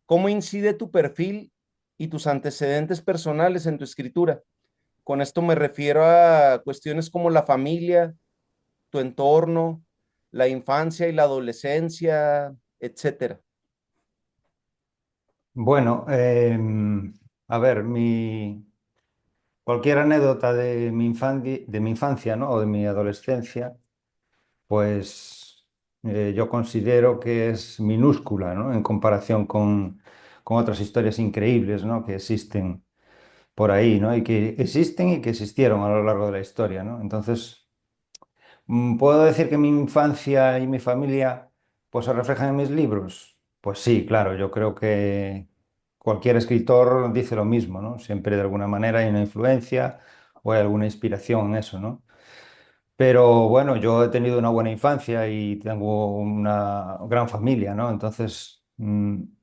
¿Cómo incide tu perfil y tus antecedentes personales en tu escritura? Con esto me refiero a cuestiones como la familia, tu entorno, la infancia y la adolescencia, etcétera. Bueno, a ver, cualquier anécdota de mi infancia, ¿no? O de mi adolescencia, pues yo considero que es minúscula, ¿no? En comparación con otras historias increíbles, ¿no? Que existen por ahí, ¿no? Y que existen y que existieron a lo largo de la historia, ¿no? Entonces, ¿puedo decir que mi infancia y mi familia pues se reflejan en mis libros? Pues sí, claro, yo creo que cualquier escritor dice lo mismo, ¿no? Siempre de alguna manera hay una influencia o hay alguna inspiración en eso, ¿no? Pero bueno, yo he tenido una buena infancia y tengo una gran familia, ¿no? Entonces,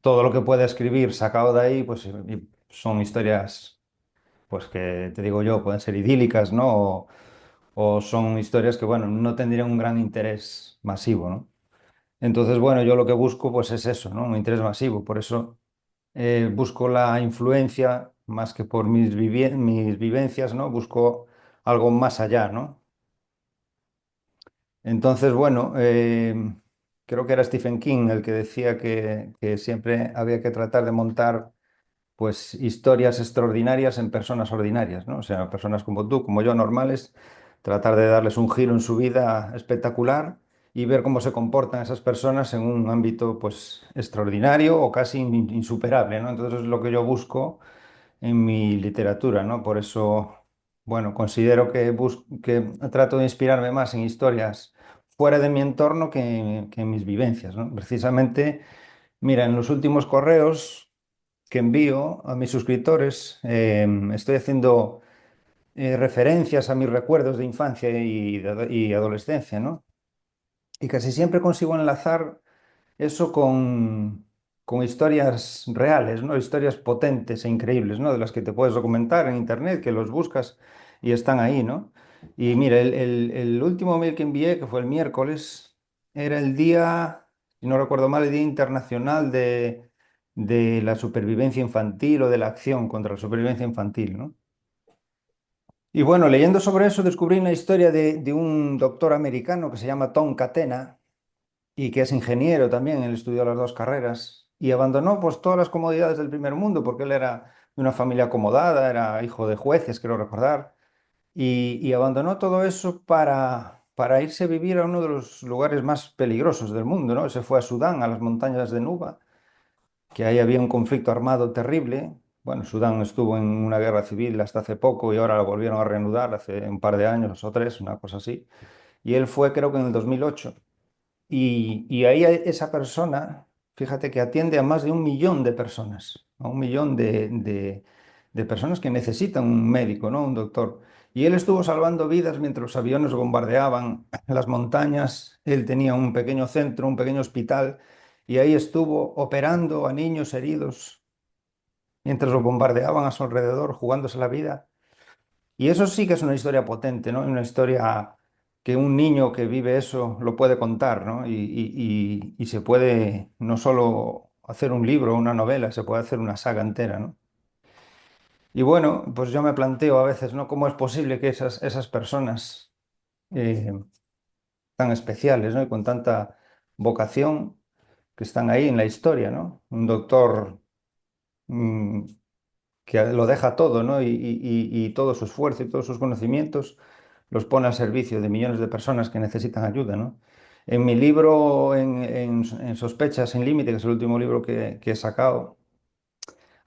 todo lo que pueda escribir sacado de ahí, pues son historias, pues que te digo yo, pueden ser idílicas, ¿no? O son historias que, bueno, no tendrían un gran interés masivo, ¿no? Entonces, bueno, yo lo que busco, pues es eso, ¿no? Un interés masivo. Por eso busco la influencia más que por mis vivencias, ¿no? Busco algo más allá, ¿no? Entonces, bueno, creo que era Stephen King el que decía que siempre había que tratar de montar pues historias extraordinarias en personas ordinarias, ¿no? O sea, personas como tú, como yo, normales, tratar de darles un giro en su vida espectacular y ver cómo se comportan esas personas en un ámbito pues extraordinario o casi insuperable, ¿no? Entonces es lo que yo busco en mi literatura, ¿no? Por eso, bueno, considero que trato de inspirarme más en historias fuera de mi entorno que en mis vivencias, ¿no? Precisamente, mira, en los últimos correos que envío a mis suscriptores, estoy haciendo referencias a mis recuerdos de infancia y adolescencia, ¿no? Y casi siempre consigo enlazar eso con historias reales, ¿no? Historias potentes e increíbles, ¿no? De las que te puedes documentar en internet, que los buscas y están ahí, ¿no? Y mira, el último mail que envié, que fue el miércoles, era el día, si no recuerdo mal, el Día Internacional de la Supervivencia Infantil o de la acción contra la supervivencia infantil, ¿no? Y bueno, leyendo sobre eso descubrí una historia de un doctor americano que se llama Tom Catena y que es ingeniero también, él estudió las dos carreras y abandonó pues todas las comodidades del primer mundo porque él era de una familia acomodada, era hijo de jueces, creo recordar, y abandonó todo eso para irse a vivir a uno de los lugares más peligrosos del mundo, ¿no? Se fue a Sudán, a las montañas de Nuba, que ahí había un conflicto armado terrible. Bueno, Sudán estuvo en una guerra civil hasta hace poco y ahora lo volvieron a reanudar hace un par de años o tres, una cosa así. Y él fue creo que en el 2008. Y ahí esa persona, fíjate que atiende a más de 1 millón de personas, a 1 millón de personas que necesitan un médico, ¿no? Un doctor. Y él estuvo salvando vidas mientras los aviones bombardeaban las montañas. Él tenía un pequeño centro, un pequeño hospital, y ahí estuvo operando a niños heridos mientras los bombardeaban a su alrededor, jugándose la vida. Y eso sí que es una historia potente, ¿no? Una historia que un niño que vive eso lo puede contar, ¿no? Y se puede no solo hacer un libro o una novela, se puede hacer una saga entera, ¿no? Y bueno, pues yo me planteo a veces, ¿no? ¿Cómo es posible que esas personas eh, tan especiales, ¿no? Y con tanta vocación que están ahí en la historia, ¿no? Un doctor mm, que lo deja todo, ¿no? Y todo su esfuerzo y todos sus conocimientos los pone al servicio de millones de personas que necesitan ayuda, ¿no? En mi libro, en Sospechas sin límite, que es el último libro que he sacado,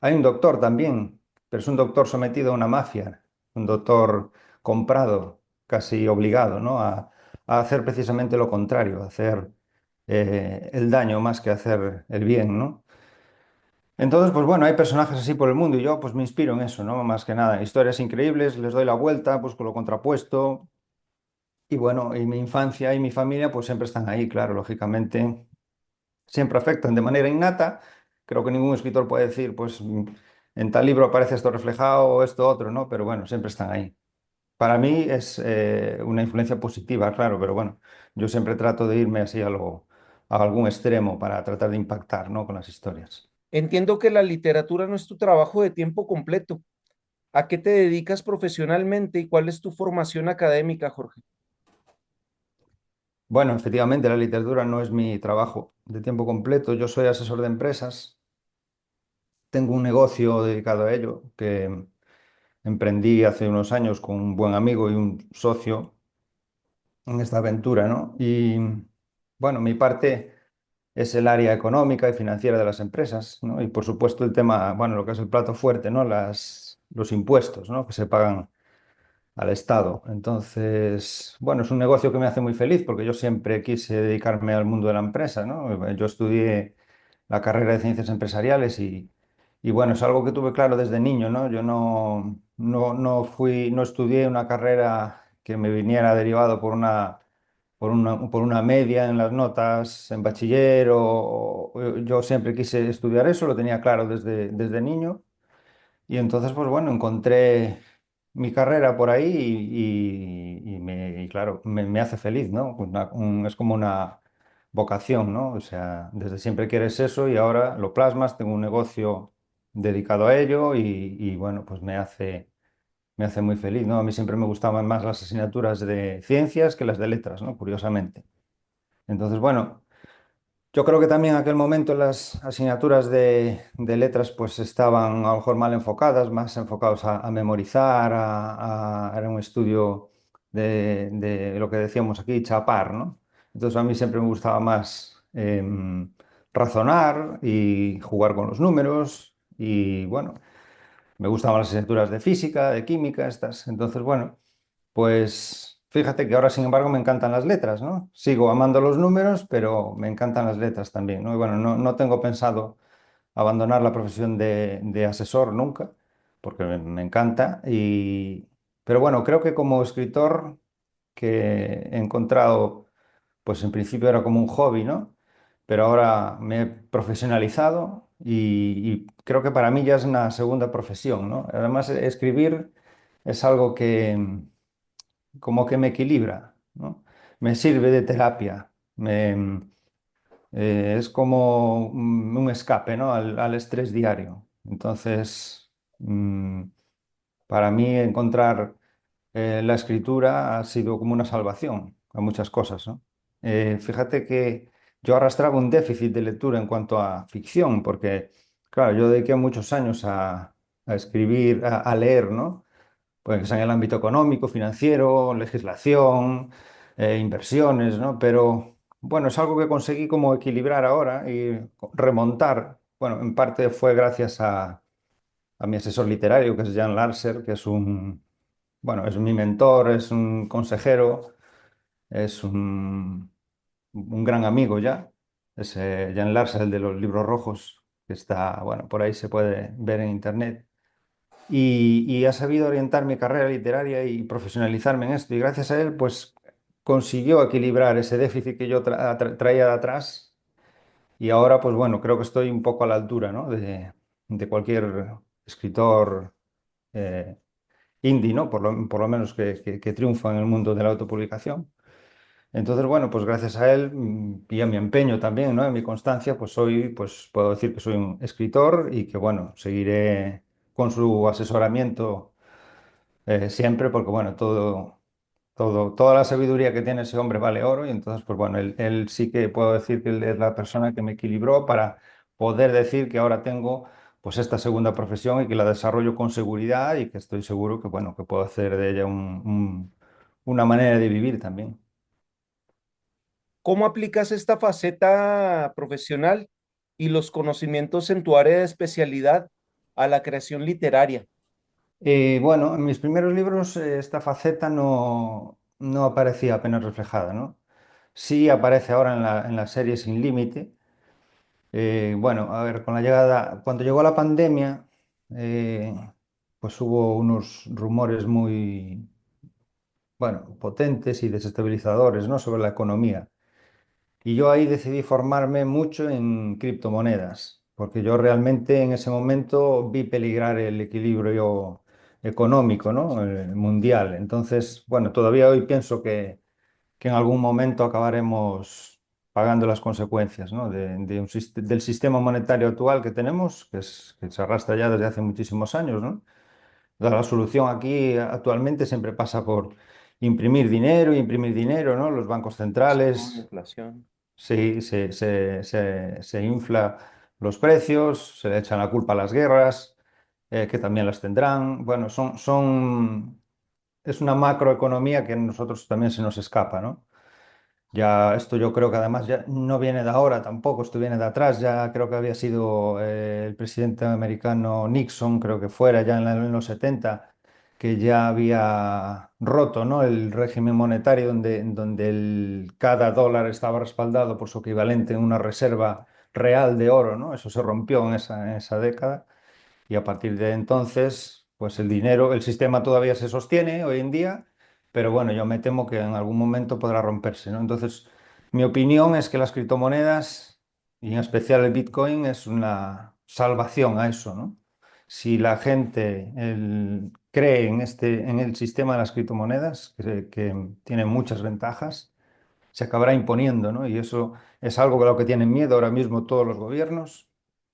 hay un doctor también, pero es un doctor sometido a una mafia, un doctor comprado, casi obligado, ¿no? A hacer precisamente lo contrario, a hacer el daño más que hacer el bien, ¿no? Entonces, pues bueno, hay personajes así por el mundo y yo pues me inspiro en eso, ¿no? Más que nada, historias increíbles, les doy la vuelta, pues con lo contrapuesto y bueno, y mi infancia y mi familia pues siempre están ahí, claro, lógicamente, siempre afectan de manera innata. Creo que ningún escritor puede decir, pues en tal libro aparece esto reflejado o esto otro, ¿no? Pero bueno, siempre están ahí. Para mí es una influencia positiva, claro, pero bueno, yo siempre trato de irme así a algún extremo para tratar de impactar, ¿no? Con las historias. Entiendo que la literatura no es tu trabajo de tiempo completo. ¿A qué te dedicas profesionalmente y cuál es tu formación académica, Jorge? Bueno, efectivamente, la literatura no es mi trabajo de tiempo completo. Yo soy asesor de empresas, tengo un negocio dedicado a ello que emprendí hace unos años con un buen amigo y un socio en esta aventura, ¿no? Y bueno, mi parte es el área económica y financiera de las empresas, ¿no? Y por supuesto el tema, bueno, lo que es el plato fuerte, ¿no? Los impuestos, ¿no? Que se pagan al Estado. Entonces, bueno, es un negocio que me hace muy feliz porque yo siempre quise dedicarme al mundo de la empresa, ¿no? Yo estudié la carrera de ciencias empresariales y bueno, es algo que tuve claro desde niño, ¿no? Yo no estudié una carrera que me viniera derivado por una media en las notas en bachiller yo siempre quise estudiar eso, lo tenía claro desde niño. Y entonces, pues bueno, encontré mi carrera por ahí y claro, me hace feliz, ¿no? Es como una vocación, ¿no? O sea, desde siempre quieres eso y ahora lo plasmas, tengo un negocio dedicado a ello bueno, pues me hace muy feliz, ¿no? A mí siempre me gustaban más las asignaturas de ciencias que las de letras, ¿no? Curiosamente. Entonces, bueno. Yo creo que también en aquel momento las asignaturas de letras pues estaban a lo mejor mal enfocadas, más enfocados a memorizar, era un estudio de lo que decíamos aquí, chapar, ¿no? Entonces a mí siempre me gustaba más razonar y jugar con los números y bueno, me gustaban las asignaturas de física, de química, estas. Entonces, bueno. Pues fíjate que ahora, sin embargo, me encantan las letras, ¿no? Sigo amando los números, pero me encantan las letras también, ¿no? Y bueno, no tengo pensado abandonar la profesión de asesor nunca, porque me encanta. Pero bueno, creo que como escritor que he encontrado, pues en principio era como un hobby, ¿no? Pero ahora me he profesionalizado y creo que para mí ya es una segunda profesión, ¿no? Además, escribir es algo que como que me equilibra, ¿no? Me sirve de terapia, es como un escape, ¿no? al estrés diario. Entonces, para mí encontrar la escritura ha sido como una salvación a muchas cosas, ¿no? Fíjate que yo arrastraba un déficit de lectura en cuanto a ficción, porque, claro, yo dediqué muchos años a escribir, a leer, ¿no? Pues en el ámbito económico, financiero, legislación, inversiones, ¿no? Pero bueno, es algo que conseguí como equilibrar ahora y remontar. Bueno, en parte fue gracias a mi asesor literario, que es Jan Larser, que es bueno, es mi mentor, es un consejero, es un gran amigo ya. Es Jan Larser, el de los libros rojos, que está, bueno, por ahí se puede ver en internet y ha sabido orientar mi carrera literaria y profesionalizarme en esto. Y gracias a él, pues consiguió equilibrar ese déficit que yo traía de atrás. Y ahora, pues bueno, creo que estoy un poco a la altura, ¿no? de cualquier escritor eh, indie, ¿no? Por lo menos que triunfa en el mundo de la autopublicación. Entonces, bueno, pues gracias a él y a mi empeño también, ¿no? A mi constancia, pues puedo decir que soy un escritor y que, bueno, seguiré con su asesoramiento siempre, porque, bueno, toda la sabiduría que tiene ese hombre vale oro y entonces, pues bueno, él sí que puedo decir que él es la persona que me equilibró para poder decir que ahora tengo, pues, esta segunda profesión y que la desarrollo con seguridad y que estoy seguro que, bueno, que puedo hacer de ella una manera de vivir también. ¿Cómo aplicas esta faceta profesional y los conocimientos en tu área de especialidad a la creación literaria? Bueno, en mis primeros libros esta faceta no aparecía apenas reflejada, ¿no? Sí aparece ahora en la serie Sin Límite. Bueno, a ver, cuando llegó la pandemia, eh, pues hubo unos rumores muy, bueno, potentes y desestabilizadores, ¿no? Sobre la economía. Y yo ahí decidí formarme mucho en criptomonedas, porque yo realmente en ese momento vi peligrar el equilibrio económico, ¿no? Mundial. Entonces, bueno, todavía hoy pienso que en algún momento acabaremos. pagando las consecuencias, ¿no? Del sistema monetario actual que tenemos, que se arrastra ya desde hace muchísimos años, ¿no? La solución aquí actualmente siempre pasa por imprimir dinero, ¿no? Los bancos centrales Inflación. se infla los precios, se le echan la culpa a las guerras, que también las tendrán. Bueno, es una macroeconomía que a nosotros también se nos escapa, ¿no? Ya esto yo creo que además ya no viene de ahora tampoco, esto viene de atrás, ya creo que había sido el presidente americano Nixon, creo que fuera ya en los 70, que ya había roto, ¿no? El régimen monetario donde cada dólar estaba respaldado por su equivalente en una reserva real de oro, ¿no? Eso se rompió en esa década. Y a partir de entonces, pues el dinero, el sistema todavía se sostiene hoy en día, pero bueno, yo me temo que en algún momento podrá romperse, ¿no? Entonces, mi opinión es que las criptomonedas, y en especial el Bitcoin, es una salvación a eso, ¿no? Si la gente cree en el sistema de las criptomonedas, que tiene muchas ventajas, se acabará imponiendo, ¿no? Y eso es algo de lo que tienen miedo ahora mismo todos los gobiernos.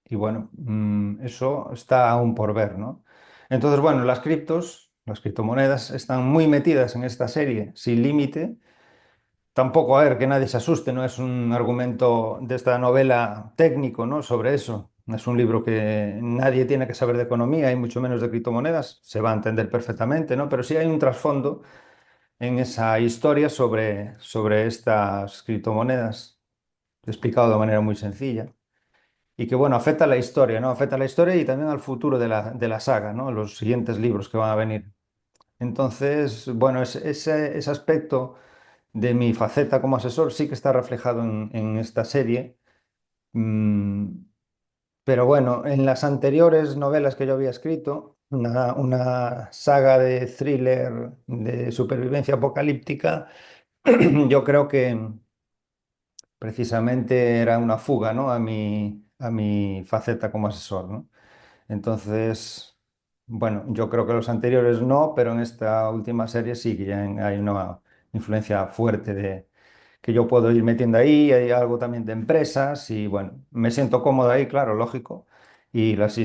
Y bueno, eso está aún por ver, ¿no? Entonces, bueno, las criptomonedas están muy metidas en esta serie sin límite. Tampoco, a ver, que nadie se asuste, no es un argumento de esta novela técnico, ¿no? Sobre eso. No es un libro que nadie tiene que saber de economía y mucho menos de criptomonedas. Se va a entender perfectamente, ¿no? Pero sí hay un trasfondo en esa historia sobre estas criptomonedas, explicado de manera muy sencilla, y que, bueno, afecta a la historia, ¿no? Afecta a la historia y también al futuro de la saga, ¿no? Los siguientes libros que van a venir. Entonces, bueno, ese aspecto de mi faceta como asesor sí que está reflejado en esta serie. Mm, pero bueno, en las anteriores novelas que yo había escrito, una saga de thriller de supervivencia apocalíptica, yo creo que precisamente era una fuga, ¿no? A mi faceta como asesor, ¿no? Entonces, bueno, yo creo que los anteriores no, pero en esta última serie sí que ya hay una influencia fuerte de que yo puedo ir metiendo ahí, hay algo también de empresas y bueno, me siento cómodo ahí, claro, lógico, y las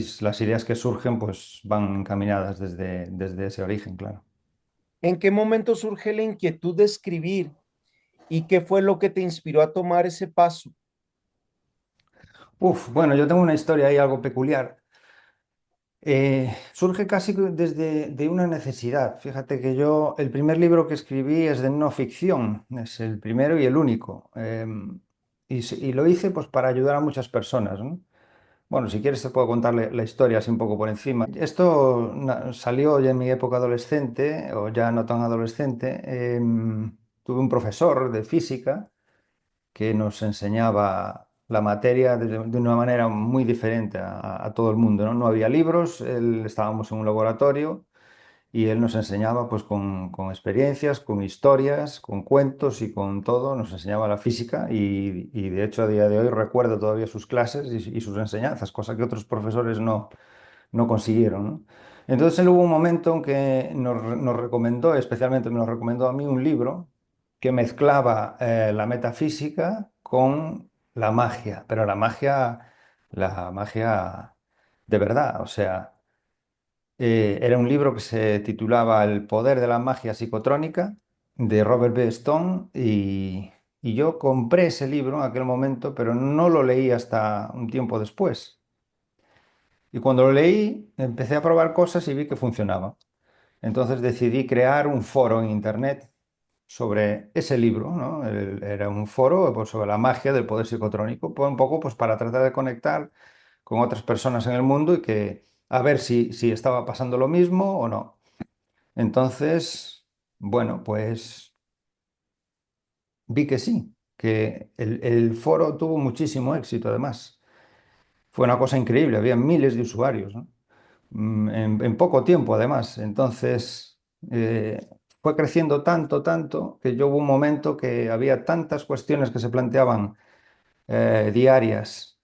ideas que surgen pues van encaminadas desde ese origen, claro. ¿En qué momento surge la inquietud de escribir y qué fue lo que te inspiró a tomar ese paso? Uf, bueno, yo tengo una historia ahí algo peculiar. Surge casi desde de una necesidad. Fíjate que yo, el primer libro que escribí es de no ficción, es el primero y el único. Y lo hice pues para ayudar a muchas personas, ¿no? Bueno, si quieres te puedo contarle la historia así un poco por encima. Esto salió ya en mi época adolescente, o ya no tan adolescente. Tuve un profesor de física que nos enseñaba la materia de una manera muy diferente a todo el mundo, ¿no? No había libros, estábamos en un laboratorio y él nos enseñaba pues con experiencias, con historias, con cuentos y con todo, nos enseñaba la física y de hecho a día de hoy recuerdo todavía sus clases y sus enseñanzas, cosa que otros profesores no consiguieron, ¿no? Entonces él hubo un momento en que nos recomendó, especialmente me lo recomendó a mí, un libro que mezclaba la metafísica con la magia, pero la magia de verdad, o sea, era un libro que se titulaba El poder de la magia psicotrónica de Robert B. Stone y yo compré ese libro en aquel momento, pero no lo leí hasta un tiempo después. Y cuando lo leí, empecé a probar cosas y vi que funcionaba. Entonces decidí crear un foro en Internet sobre ese libro, ¿no? Era un foro pues, sobre la magia del poder psicotrónico, pues, un poco pues, para tratar de conectar con otras personas en el mundo y que a ver si estaba pasando lo mismo o no. Entonces, bueno, pues vi que sí, que el foro tuvo muchísimo éxito además. Fue una cosa increíble, había miles de usuarios, ¿no? En poco tiempo además. Entonces, fue creciendo tanto, tanto, que yo hubo un momento que había tantas cuestiones que se planteaban diarias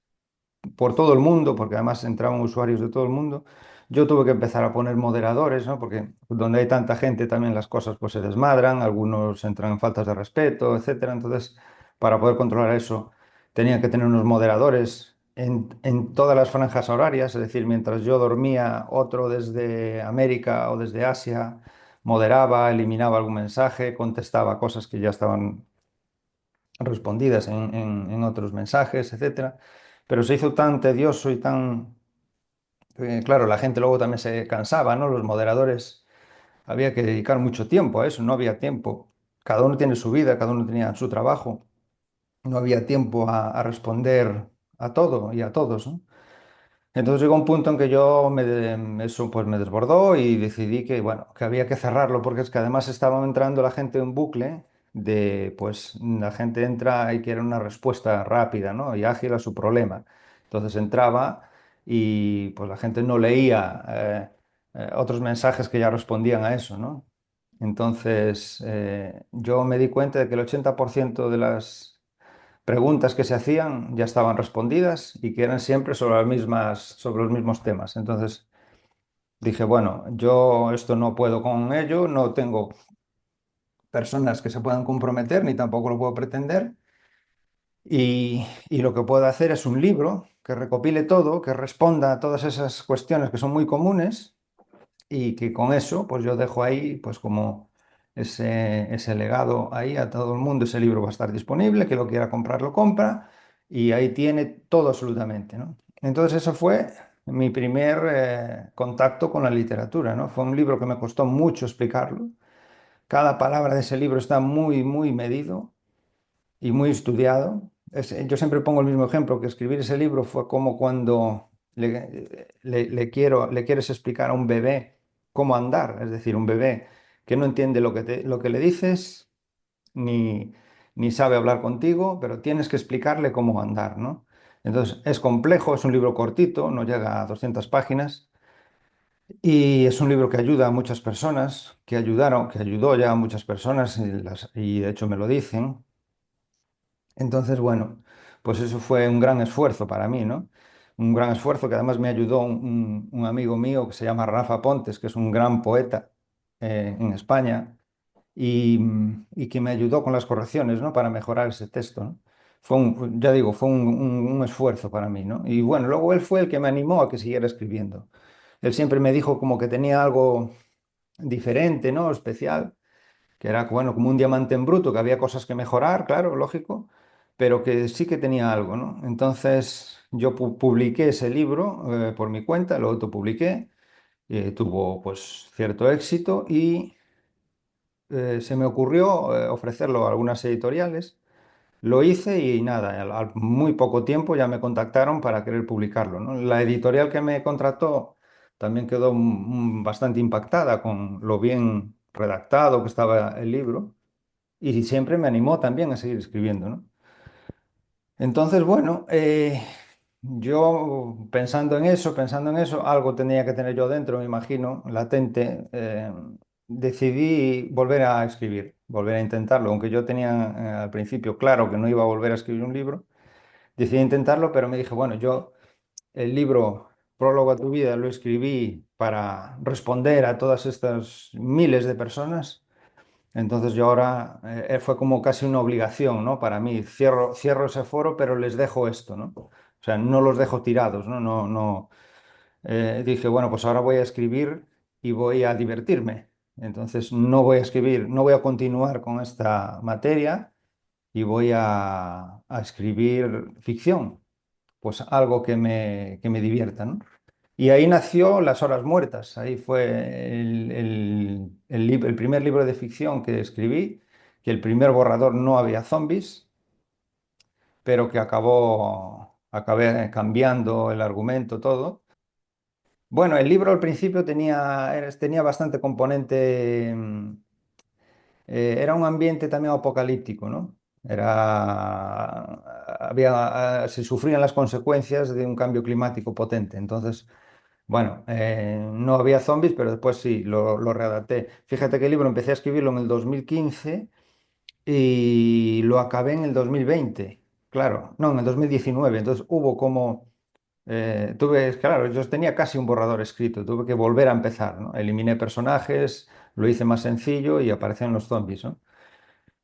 por todo el mundo, porque además entraban usuarios de todo el mundo. Yo tuve que empezar a poner moderadores, ¿no? Porque donde hay tanta gente también las cosas pues se desmadran, algunos entran en faltas de respeto, etcétera. Entonces para poder controlar eso, tenían que tener unos moderadores en todas las franjas horarias, es decir, mientras yo dormía, otro desde América o desde Asia moderaba, eliminaba algún mensaje, contestaba cosas que ya estaban respondidas en otros mensajes, etcétera. Pero se hizo tan tedioso y tan... claro, la gente luego también se cansaba, ¿no? Los moderadores, había que dedicar mucho tiempo a eso, no había tiempo. Cada uno tiene su vida, cada uno tenía su trabajo, no había tiempo a responder a todo y a todos, ¿no? Entonces llegó un punto en que eso pues me desbordó y decidí que, bueno, que había que cerrarlo porque es que además estaba entrando la gente en bucle de, pues la gente entra y quiere una respuesta rápida, ¿no? Y ágil a su problema. Entonces entraba y pues la gente no leía otros mensajes que ya respondían a eso, ¿no? Entonces yo me di cuenta de que el 80% de las preguntas que se hacían ya estaban respondidas y que eran siempre sobre sobre los mismos temas. Entonces dije, bueno, yo esto no puedo con ello, no tengo personas que se puedan comprometer, ni tampoco lo puedo pretender. Y lo que puedo hacer es un libro que recopile todo, que responda a todas esas cuestiones que son muy comunes y que con eso pues yo dejo ahí pues como ese legado ahí a todo el mundo. Ese libro va a estar disponible, que lo quiera comprar lo compra y ahí tiene todo absolutamente, ¿no? Entonces eso fue mi primer contacto con la literatura, ¿no? Fue un libro que me costó mucho explicarlo. Cada palabra de ese libro está muy, muy medido y muy estudiado. Yo siempre pongo el mismo ejemplo, que escribir ese libro fue como cuando le quieres explicar a un bebé cómo andar, es decir, un bebé que no entiende lo que le dices, ni, ni sabe hablar contigo, pero tienes que explicarle cómo andar, ¿no? Entonces, es complejo, es un libro cortito, no llega a 200 páginas, y es un libro que ayuda a muchas personas, que ayudó ya a muchas personas, y de hecho me lo dicen. Entonces, bueno, pues eso fue un gran esfuerzo para mí, ¿no? Un gran esfuerzo que además me ayudó un amigo mío que se llama Rafa Pontes, que es un gran poeta en España y que me ayudó con las correcciones, ¿no? Para mejorar ese texto, ¿no? Ya digo, fue un esfuerzo para mí, ¿no? Y bueno, luego él fue el que me animó a que siguiera escribiendo. Él siempre me dijo como que tenía algo diferente, ¿no? Especial, que era, bueno, como un diamante en bruto, que había cosas que mejorar, claro, lógico, pero que sí que tenía algo, ¿no? Entonces yo publiqué ese libro por mi cuenta, lo autopubliqué, tuvo pues cierto éxito y se me ocurrió ofrecerlo a algunas editoriales. Lo hice y nada, al muy poco tiempo ya me contactaron para querer publicarlo, ¿no? La editorial que me contrató también quedó bastante impactada con lo bien redactado que estaba el libro y siempre me animó también a seguir escribiendo, ¿no? Entonces, bueno, yo pensando en eso, algo tenía que tener yo dentro, me imagino, latente. Decidí volver a escribir, volver a intentarlo, aunque yo tenía al principio claro que no iba a volver a escribir un libro. Decidí intentarlo, pero me dije, bueno, yo el libro Prólogo a tu vida lo escribí para responder a todas estas miles de personas. Entonces yo ahora fue como casi una obligación, ¿no? Para mí, cierro ese foro, pero les dejo esto, ¿no? O sea, no los dejo tirados, ¿no? No, no. Dije, bueno, pues ahora voy a escribir y voy a divertirme. Entonces no voy a escribir, no voy a continuar con esta materia y voy a escribir ficción, pues algo que me divierta, ¿no? Y ahí nació Las Horas Muertas. Ahí fue el primer libro de ficción que escribí, que el primer borrador no había zombies, pero que acabé cambiando el argumento, todo. Bueno, el libro al principio tenía bastante componente, era un ambiente también apocalíptico, ¿no? Se sufrían las consecuencias de un cambio climático potente. Entonces, bueno, no había zombies, pero después sí, lo readapté. Fíjate que el libro empecé a escribirlo en el 2015 y lo acabé en el 2020. Claro, no, en el 2019. Entonces hubo claro, yo tenía casi un borrador escrito, tuve que volver a empezar, ¿no? Eliminé personajes, lo hice más sencillo y aparecieron los zombies, ¿no?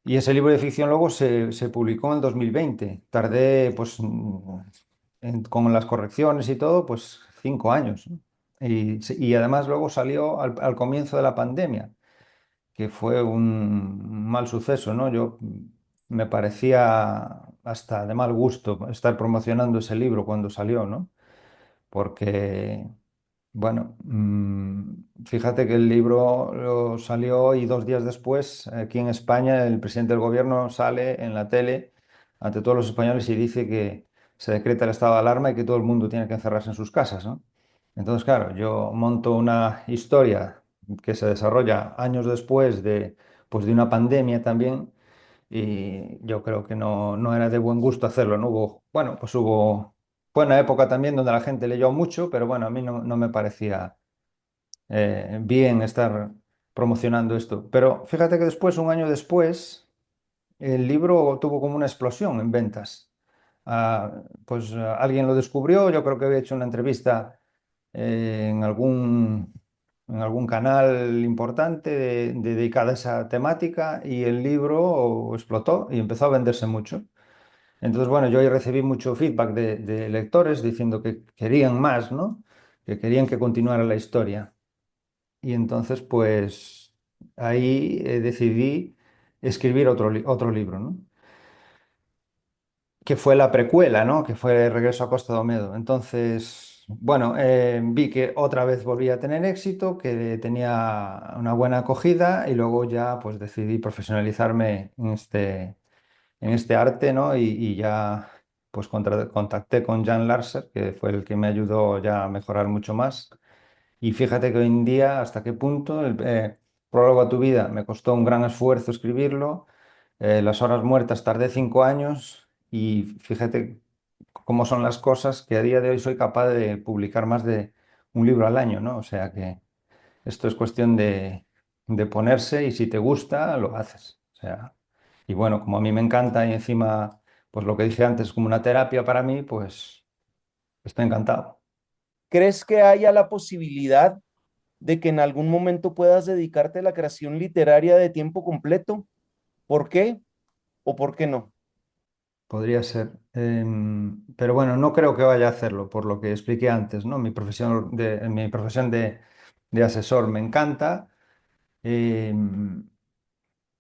Y ese libro de ficción luego se publicó en el 2020. Tardé, pues, con las correcciones y todo, pues 5 años, ¿no? Y además luego salió al comienzo de la pandemia, que fue un mal suceso, ¿no? Me parecía hasta de mal gusto estar promocionando ese libro cuando salió, ¿no? Porque, bueno, fíjate que el libro salió y 2 días después, aquí en España, el presidente del gobierno sale en la tele ante todos los españoles y dice que se decreta el estado de alarma y que todo el mundo tiene que encerrarse en sus casas, ¿no? Entonces, claro, yo monto una historia que se desarrolla años después pues, de una pandemia también y yo creo que no era de buen gusto hacerlo, ¿no? Bueno, pues fue una época también donde la gente leyó mucho, pero bueno, a mí no me parecía bien estar promocionando esto. Pero fíjate que después, un año después, el libro tuvo como una explosión en ventas. Alguien lo descubrió, yo creo que había hecho una entrevista en algún canal importante dedicada a esa temática y el libro explotó y empezó a venderse mucho. Entonces, bueno, yo ahí recibí mucho feedback de lectores diciendo que querían más, ¿no? Que querían que continuara la historia. Y entonces, pues ahí decidí escribir otro libro, ¿no? Que fue la precuela, ¿no? Que fue Regreso a Costa de Olmedo. Entonces, bueno, vi que otra vez volvía a tener éxito, que tenía una buena acogida y luego ya pues decidí profesionalizarme en este arte, ¿no? Y ya pues contacté con Jan Larser, que fue el que me ayudó ya a mejorar mucho más. Y fíjate que hoy en día, hasta qué punto el prólogo a tu vida me costó un gran esfuerzo escribirlo, las horas muertas tardé 5 años y fíjate cómo son las cosas que a día de hoy soy capaz de publicar más de un libro al año, ¿no? O sea que esto es cuestión de ponerse y si te gusta, lo haces. O sea, y bueno, como a mí me encanta y encima, pues lo que dije antes, como una terapia para mí, pues estoy encantado. ¿Crees que haya la posibilidad de que en algún momento puedas dedicarte a la creación literaria de tiempo completo? ¿Por qué o por qué no? Podría ser. Pero bueno, no creo que vaya a hacerlo, por lo que expliqué antes, ¿no? Mi profesión de asesor me encanta. em,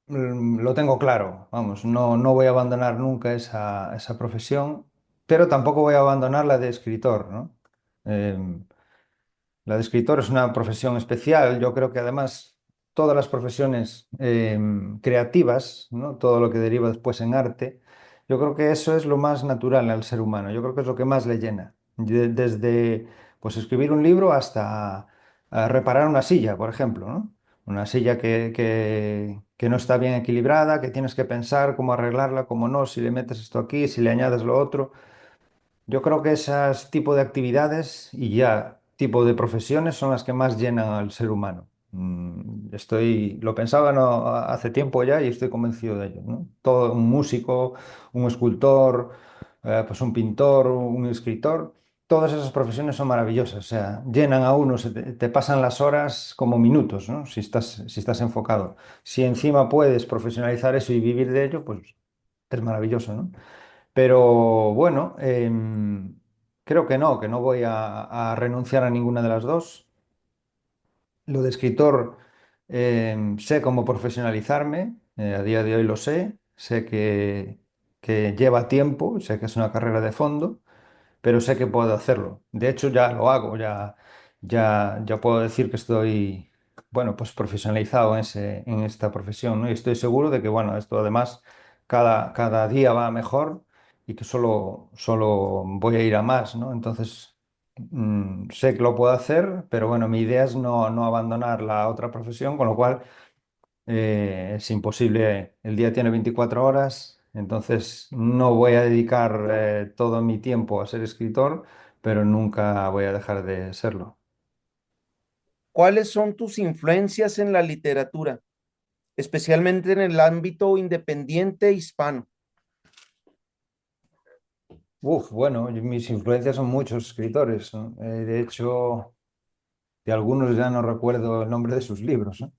lo tengo claro, vamos, no voy a abandonar nunca esa profesión, pero tampoco voy a abandonar la de escritor, ¿no? Em, la de escritor es una profesión especial. Yo creo que además todas las profesiones creativas, ¿no? Todo lo que deriva después en arte, yo creo que eso es lo más natural al ser humano. Yo creo que es lo que más le llena. Desde pues, escribir un libro hasta reparar una silla, por ejemplo, ¿no? Una silla que no está bien equilibrada, que tienes que pensar cómo arreglarla, cómo no, si le metes esto aquí, si le añades lo otro. Yo creo que esas tipo de actividades y ya tipo de profesiones son las que más llenan al ser humano. Lo pensaba hace tiempo ya y estoy convencido de ello, ¿no? Todo un músico, un escultor, pues un pintor, un escritor, todas esas profesiones son maravillosas. O sea, llenan a uno, te pasan las horas como minutos, ¿no? Si estás enfocado. Si encima puedes profesionalizar eso y vivir de ello, pues es maravilloso, ¿no? Pero bueno, creo que no voy a renunciar a ninguna de las dos. Lo de escritor, sé cómo profesionalizarme, a día de hoy lo sé que lleva tiempo, sé que es una carrera de fondo, pero sé que puedo hacerlo. De hecho, ya lo hago, ya puedo decir que estoy, bueno, pues profesionalizado en esta profesión, ¿no? Y estoy seguro de que, bueno, esto además cada día va mejor y que solo voy a ir a más, ¿no? Entonces, sé que lo puedo hacer, pero bueno, mi idea es no abandonar la otra profesión, con lo cual es imposible. El día tiene 24 horas, entonces no voy a dedicar todo mi tiempo a ser escritor, pero nunca voy a dejar de serlo. ¿Cuáles son tus influencias en la literatura, especialmente en el ámbito independiente hispano? Uf, bueno, mis influencias son muchos escritores, ¿no? De hecho, de algunos ya no recuerdo el nombre de sus libros, ¿no?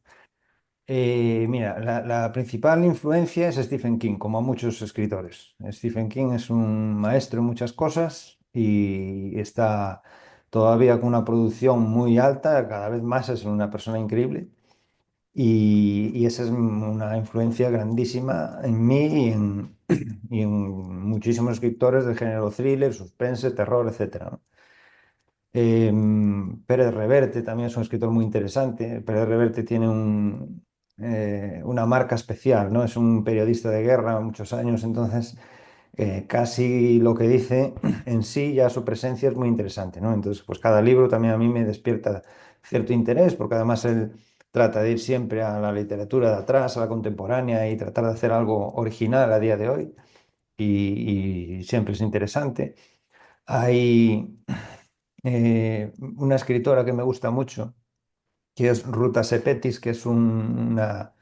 Mira, la principal influencia es Stephen King, como muchos escritores. Stephen King es un maestro en muchas cosas y está todavía con una producción muy alta, cada vez más es una persona increíble. Y esa es una influencia grandísima en mí y en muchísimos escritores del género thriller, suspense, terror, etcétera, ¿no? Pérez Reverte también es un escritor muy interesante. Pérez Reverte tiene una marca especial, ¿no? Es un periodista de guerra muchos años, entonces casi lo que dice en sí, ya su presencia es muy interesante, ¿no? Entonces, pues cada libro también a mí me despierta cierto interés, porque además él trata de ir siempre a la literatura de atrás, a la contemporánea y tratar de hacer algo original a día de hoy, y siempre es interesante. Hay una escritora que me gusta mucho, que es Ruta Sepetys, que es una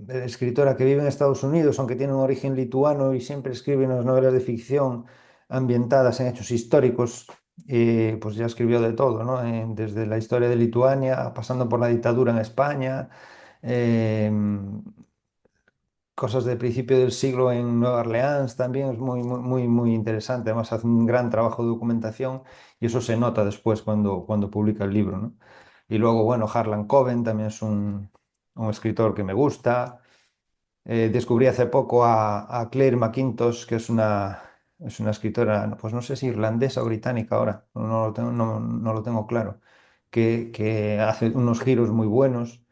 escritora que vive en Estados Unidos, aunque tiene un origen lituano y siempre escribe unas novelas de ficción ambientadas en hechos históricos. Pues ya escribió de todo, ¿no? Desde la historia de Lituania, pasando por la dictadura en España, eh, cosas del principio del siglo en Nueva Orleans también es muy interesante. Además, hace un gran trabajo de documentación y eso se nota después cuando publica el libro, ¿no? Y luego, bueno, Harlan Coben también es un escritor que me gusta. Descubrí hace poco a Claire McIntosh, que es una escritora, pues no sé si irlandesa o británica ahora, no lo tengo claro, que hace unos giros muy buenos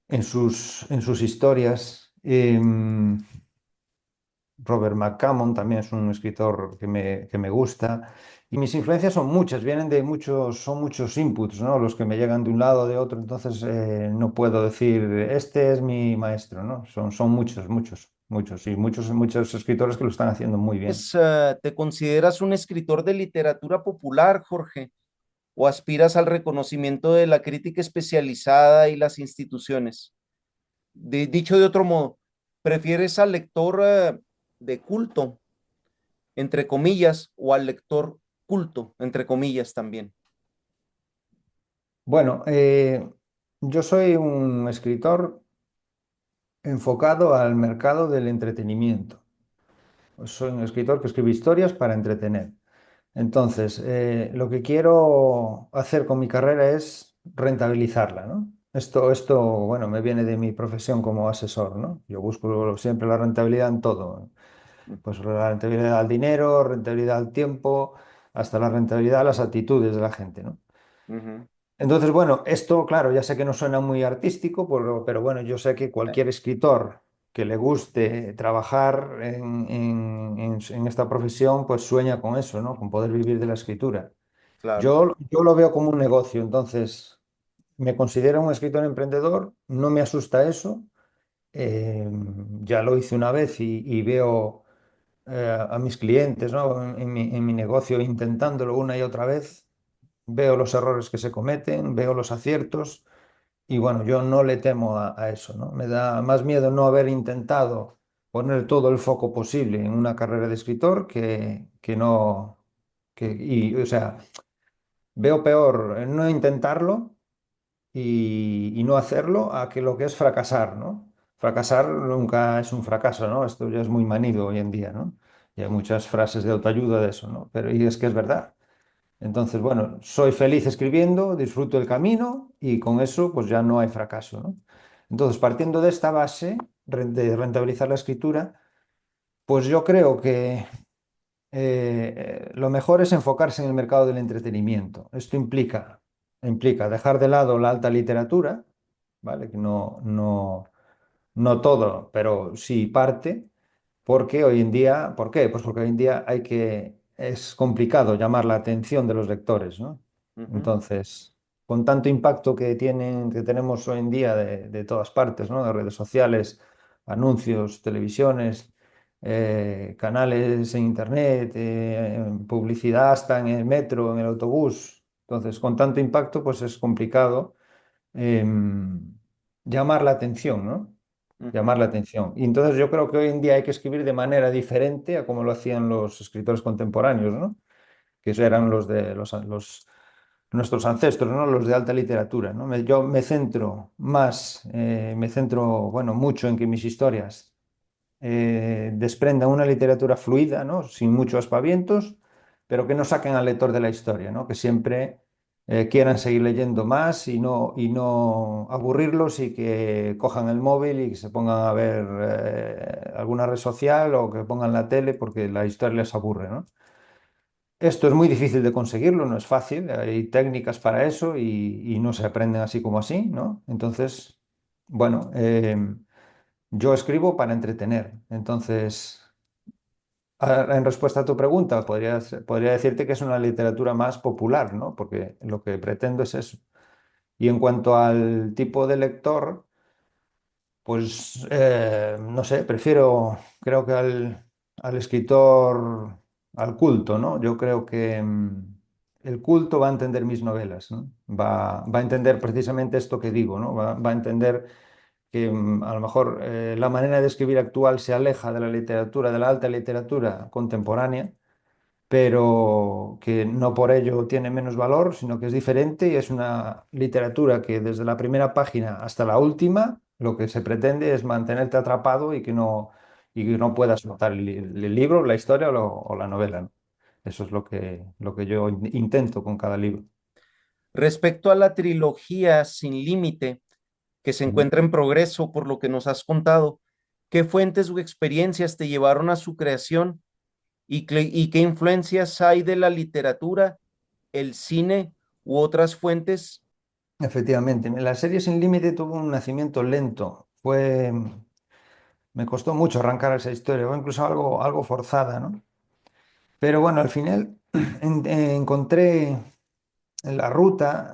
en sus historias. Robert McCammon también es un escritor que me gusta. Y mis influencias son muchas, vienen de muchos, son muchos inputs, ¿no? Los que me llegan de un lado o de otro, entonces no puedo decir, este es mi maestro, ¿no? Son muchos, y muchos escritores que lo están haciendo muy bien. ¿Te consideras un escritor de literatura popular, Jorge? ¿O aspiras al reconocimiento de la crítica especializada y las instituciones? Dicho de otro modo, ¿prefieres al lector de culto, entre comillas, o al lector culto, entre comillas también? Bueno, yo soy un escritor enfocado al mercado del entretenimiento. Soy un escritor que escribe historias para entretener. Entonces, lo que quiero hacer con mi carrera es rentabilizarla, ¿no? Esto, bueno, me viene de mi profesión como asesor, ¿no? Yo busco siempre la rentabilidad en todo. Pues la rentabilidad al dinero, rentabilidad al tiempo, hasta la rentabilidad a las actitudes de la gente, ¿no? Ujú. Entonces, bueno, esto, claro, ya sé que no suena muy artístico, pero bueno, yo sé que Eh, cualquier escritor que le guste trabajar en esta profesión, pues sueña con eso, ¿no? Con poder vivir de la escritura. Claro. Yo lo veo como un negocio, entonces me considero un escritor emprendedor, no me asusta eso. eh, ya lo hice una vez y veo a mis clientes, ¿no? En mi negocio intentándolo una y otra vez, veo los errores que se cometen, veo los aciertos y bueno, yo no le temo a eso, ¿no? Me da más miedo no haber intentado poner todo el foco posible en una carrera de escritor que no, o sea, veo peor no intentarlo y no hacerlo a que lo que es fracasar, ¿no? Fracasar nunca es un fracaso, ¿no? Esto ya es muy manido hoy en día, ¿no? Y hay muchas frases de autoayuda de eso, ¿no? Pero y es que es verdad. Entonces, bueno, soy feliz escribiendo, disfruto el camino y con eso pues ya no hay fracaso, ¿no? Entonces, partiendo de esta base de rentabilizar la escritura, pues yo creo que lo mejor es enfocarse en el mercado del entretenimiento. Esto implica dejar de lado la alta literatura, ¿vale? Que no todo, pero sí parte, porque hoy en día, ¿por qué? Pues porque hoy en día es complicado llamar la atención de los lectores, ¿no? Ujú. Entonces, con tanto impacto que tenemos hoy en día de todas partes, ¿no? De redes sociales, anuncios, televisiones, canales en internet, publicidad hasta en el metro, en el autobús. Entonces, con tanto impacto, pues es complicado llamar la atención, ¿no? Ujú. Llamar la atención. Y entonces yo creo que hoy en día hay que escribir de manera diferente a como lo hacían los escritores contemporáneos, ¿no? Que esos eran los nuestros ancestros, ¿no? Los de alta literatura, ¿no? Yo me centro más, me centro, bueno, mucho en que mis historias desprendan una literatura fluida, ¿no? Sin muchos aspavientos, pero que no saquen al lector de la historia, ¿no? Que siempre quieran seguir leyendo más y no aburrirlos y que cojan el móvil y que se pongan a ver alguna red social o que pongan la tele porque la historia les aburre, ¿no? Esto es muy difícil de conseguirlo, no es fácil, hay técnicas para eso y no se aprenden así como así, ¿no? Entonces, bueno, yo escribo para entretener. Entonces, en respuesta a tu pregunta, podría decirte que es una literatura más popular, ¿no? Porque lo que pretendo es eso. Y en cuanto al tipo de lector, pues no sé, creo que al escritor, al culto, ¿no? Yo creo que el culto va a entender mis novelas, ¿no? Va a entender precisamente esto que digo, ¿no? Va a entender que a lo mejor la manera de escribir actual se aleja de la literatura, de la alta literatura contemporánea, pero que no por ello tiene menos valor, sino que es diferente y es una literatura que desde la primera página hasta la última, lo que se pretende es mantenerte atrapado y que no puedas soltar el libro, la historia o la novela, ¿no? Eso es lo que yo intento con cada libro. Respecto a la trilogía Sin Límite, que se Ujú. encuentra en progreso por lo que nos has contado, ¿qué fuentes o experiencias te llevaron a su creación y qué influencias hay de la literatura, el cine u otras fuentes? Efectivamente, la serie Sin Límite tuvo un nacimiento lento. Me costó mucho arrancar esa historia, o incluso algo forzada, ¿no? Pero bueno, al final encontré la ruta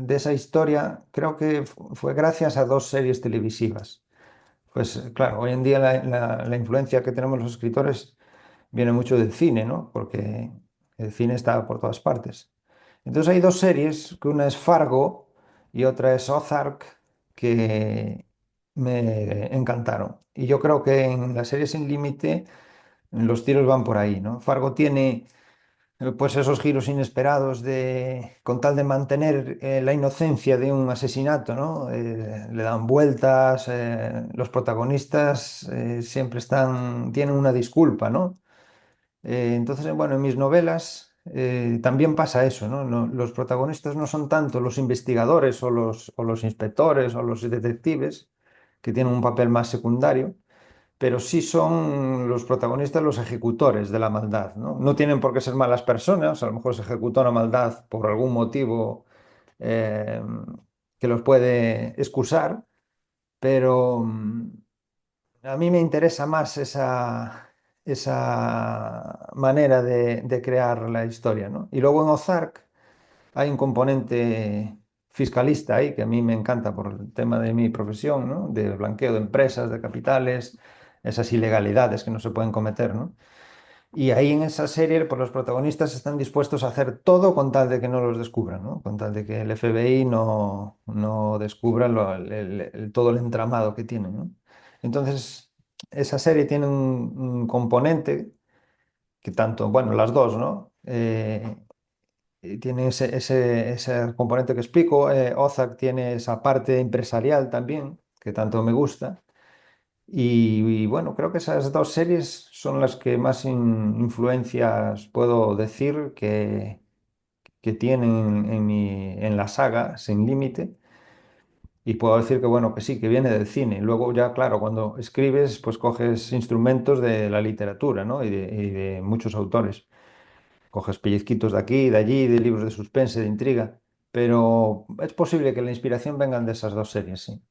de esa historia, creo que fue gracias a dos series televisivas. Pues claro, hoy en día la influencia que tenemos los escritores viene mucho del cine, ¿no? Porque el cine está por todas partes. Entonces hay dos series, que una es Fargo y otra es Ozark, que me encantaron. Y yo creo que en la serie Sin Límite los tiros van por ahí, ¿no? Fargo tiene pues esos giros inesperados con tal de mantener la inocencia de un asesinato, ¿no? Le dan vueltas, los protagonistas siempre tienen una disculpa, ¿no? Entonces, bueno, en mis novelas también pasa eso, ¿no? Los protagonistas no son tanto los investigadores o los inspectores o los detectives, que tienen un papel más secundario, pero sí son los protagonistas los ejecutores de la maldad, ¿no? No tienen por qué ser malas personas, a lo mejor se ejecuta una maldad por algún motivo eh, que los puede excusar, pero a mí me interesa más esa manera de crear la historia, ¿no? Y luego en Ozark hay un componente fiscalista ahí que a mí me encanta por el tema de mi profesión, ¿no? De blanqueo de empresas, de capitales, esas ilegalidades que no se pueden cometer, ¿no? Y ahí en esa serie, pues los protagonistas están dispuestos a hacer todo con tal de que no los descubran, ¿no? Con tal de que el FBI no descubra todo el entramado que tienen, ¿no? Entonces, esa serie tiene un componente que tanto, bueno, las dos, ¿no? Y tiene ese componente que explico. Ozark tiene esa parte empresarial también, que tanto me gusta. Y bueno, creo que esas dos series son las que más influencias puedo decir que tienen en la saga Sin Límite. Y puedo decir que bueno, que sí, que viene del cine. Luego ya, claro, cuando escribes, pues coges instrumentos de la literatura, ¿no? Y de muchos autores. Coges pellizquitos de aquí, de allí, de libros de suspense, de intriga. Pero es posible que la inspiración vengan de esas dos series, sí.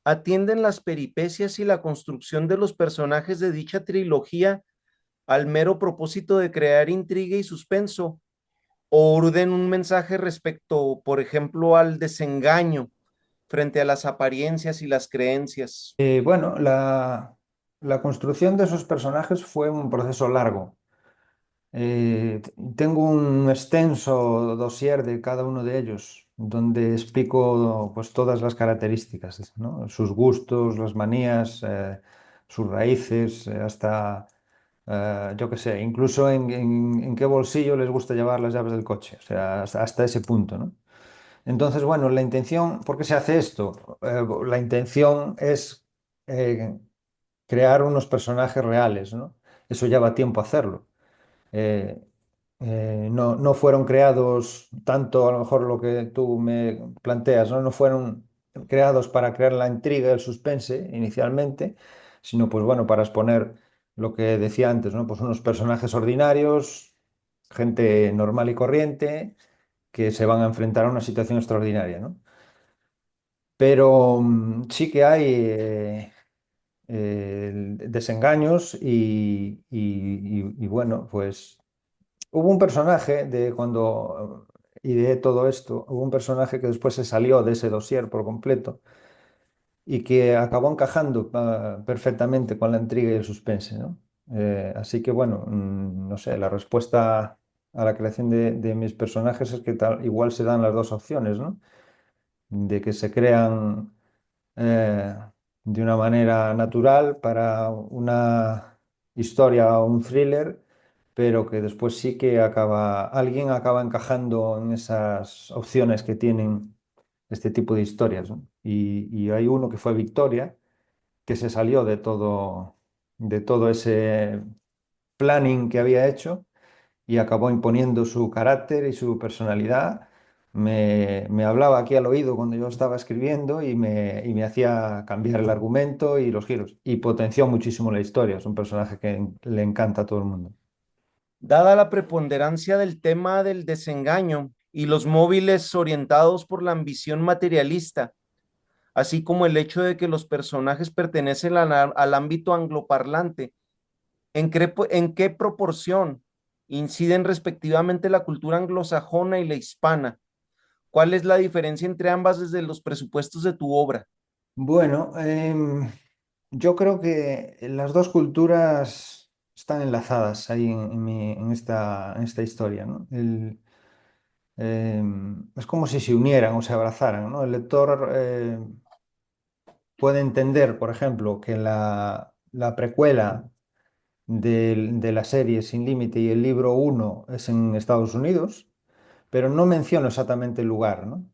¿Atienden las peripecias y la construcción de los personajes de dicha trilogía al mero propósito de crear intriga y suspenso? ¿O urden un mensaje respecto, por ejemplo, al desengaño frente a las apariencias y las creencias? Bueno, la construcción de esos personajes fue un proceso largo. Tengo un extenso dossier de cada uno de ellos, donde explico pues, todas las características, ¿no? Sus gustos, las manías, sus raíces, hasta Yo qué sé, incluso en qué bolsillo les gusta llevar las llaves del coche, o sea, hasta ese punto, ¿no? Entonces, bueno, la intención, ¿por qué se hace esto? La intención es eh, crear unos personajes reales, ¿no? Eso lleva tiempo hacerlo. Eh, no fueron creados tanto, a lo mejor lo que tú me planteas, ¿no? No fueron creados para crear la intriga, el suspense inicialmente, sino pues bueno, para exponer lo que decía antes, ¿no? Pues unos personajes ordinarios, gente normal y corriente, que se van a enfrentar a una situación extraordinaria, ¿no? Pero sí que hay desengaños y bueno, pues hubo un personaje de cuando ideé todo esto, hubo un personaje que después se salió de ese dossier por completo y que acabó encajando perfectamente con la intriga y el suspense, ¿no? Así que bueno, no sé, la respuesta a la creación de mis personajes es que igual se dan las dos opciones, ¿no? De que se crean eh, de una manera natural para una historia o un thriller, pero que después sí que alguien acaba encajando en esas opciones que tienen este tipo de historias, ¿no? Y hay uno que fue Victoria, que se salió de todo ese planning que había hecho y acabó imponiendo su carácter y su personalidad. Me hablaba aquí al oído cuando yo estaba escribiendo y me hacía cambiar el argumento y los giros. Y potenció muchísimo la historia. Es un personaje que le encanta a todo el mundo. Dada la preponderancia del tema del desengaño y los móviles orientados por la ambición materialista, así como el hecho de que los personajes pertenecen al ámbito angloparlante, en qué proporción inciden respectivamente la cultura anglosajona y la hispana? ¿Cuál es la diferencia entre ambas desde los presupuestos de tu obra? Bueno, yo creo que las dos culturas están enlazadas ahí en esta historia, ¿no? Es como si se unieran o se abrazaran, ¿no? El lector puede entender, por ejemplo, que la precuela de la serie Sin Límite y el libro uno es en Estados Unidos, pero no menciono exactamente el lugar, ¿no?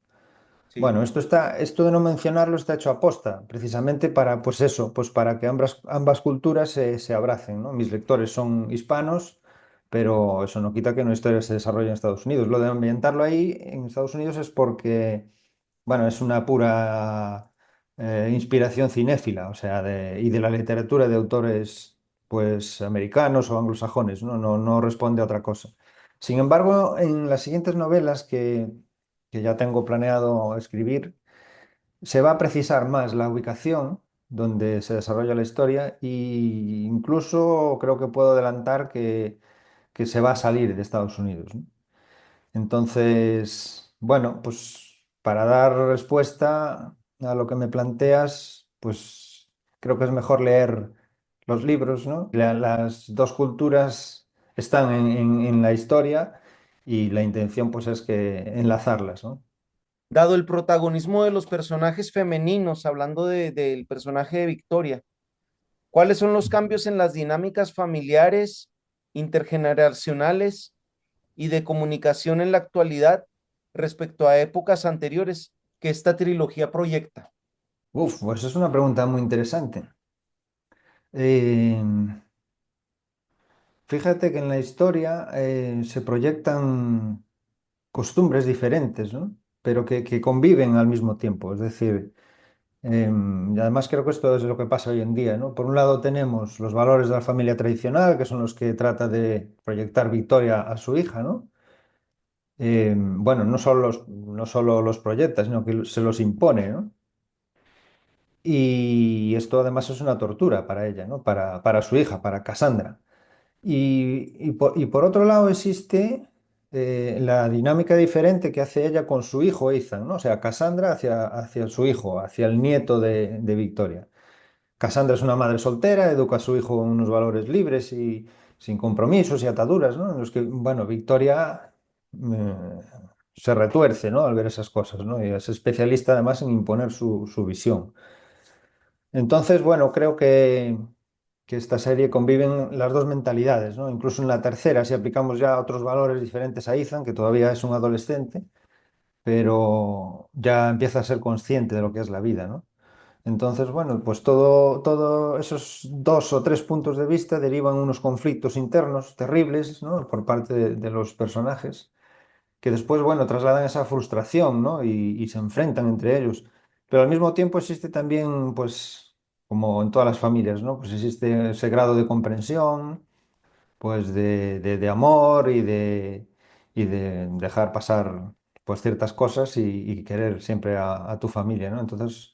Sí. Bueno, esto de no mencionarlo está hecho aposta, precisamente para, pues eso, pues para que ambas culturas se abracen, ¿no? Mis lectores son hispanos, pero eso no quita que una historia se desarrolle en Estados Unidos. Lo de ambientarlo ahí en Estados Unidos es porque, bueno, es una pura inspiración cinéfila, o sea, y de la literatura de autores, pues, americanos o anglosajones, ¿no? No responde a otra cosa. Sin embargo, en las siguientes novelas que ya tengo planeado escribir, se va a precisar más la ubicación donde se desarrolla la historia e incluso creo que puedo adelantar que se va a salir de Estados Unidos, ¿no? Entonces, bueno, pues para dar respuesta a lo que me planteas, pues creo que es mejor leer los libros, ¿no? Las dos culturas están en la historia y la intención pues es que enlazarlas, ¿no? Dado el protagonismo de los personajes femeninos, hablando del personaje de Victoria, ¿cuáles son los cambios en las dinámicas familiares, intergeneracionales y de comunicación en la actualidad respecto a épocas anteriores que esta trilogía proyecta? Uf, pues es una pregunta muy interesante. Eh, Fíjate que en la historia se proyectan costumbres diferentes, ¿no? Pero que conviven al mismo tiempo. Es decir, y además creo que esto es lo que pasa hoy en día, ¿no? Por un lado tenemos los valores de la familia tradicional, que son los que trata de proyectar Victoria a su hija, ¿no? Bueno, no solo los proyecta, sino que se los impone, ¿no? Y esto además es una tortura para ella, ¿no? Para su hija, para Cassandra. Y por otro lado existe la dinámica diferente que hace ella con su hijo Ethan, ¿no? O sea, Cassandra hacia su hijo, hacia el nieto de Victoria. Cassandra es una madre soltera, educa a su hijo en unos valores libres y sin compromisos y ataduras, ¿no? En los que, bueno, Victoria se retuerce, ¿no? Al ver esas cosas, ¿no? Y es especialista además en imponer su visión. Entonces, bueno, creo que que esta serie conviven las dos mentalidades, ¿no? Incluso en la tercera, si aplicamos ya otros valores diferentes a Ethan, que todavía es un adolescente, pero ya empieza a ser consciente de lo que es la vida, ¿no? Entonces, bueno, pues todo esos dos o tres puntos de vista derivan unos conflictos internos terribles, ¿no? Por parte de los personajes, que después, bueno, trasladan esa frustración, ¿no? Y se enfrentan entre ellos. Pero al mismo tiempo existe también, pues, como en todas las familias, ¿no? Pues existe ese grado de comprensión, pues de amor y de dejar pasar, pues, ciertas cosas y querer siempre a tu familia, ¿no? Entonces,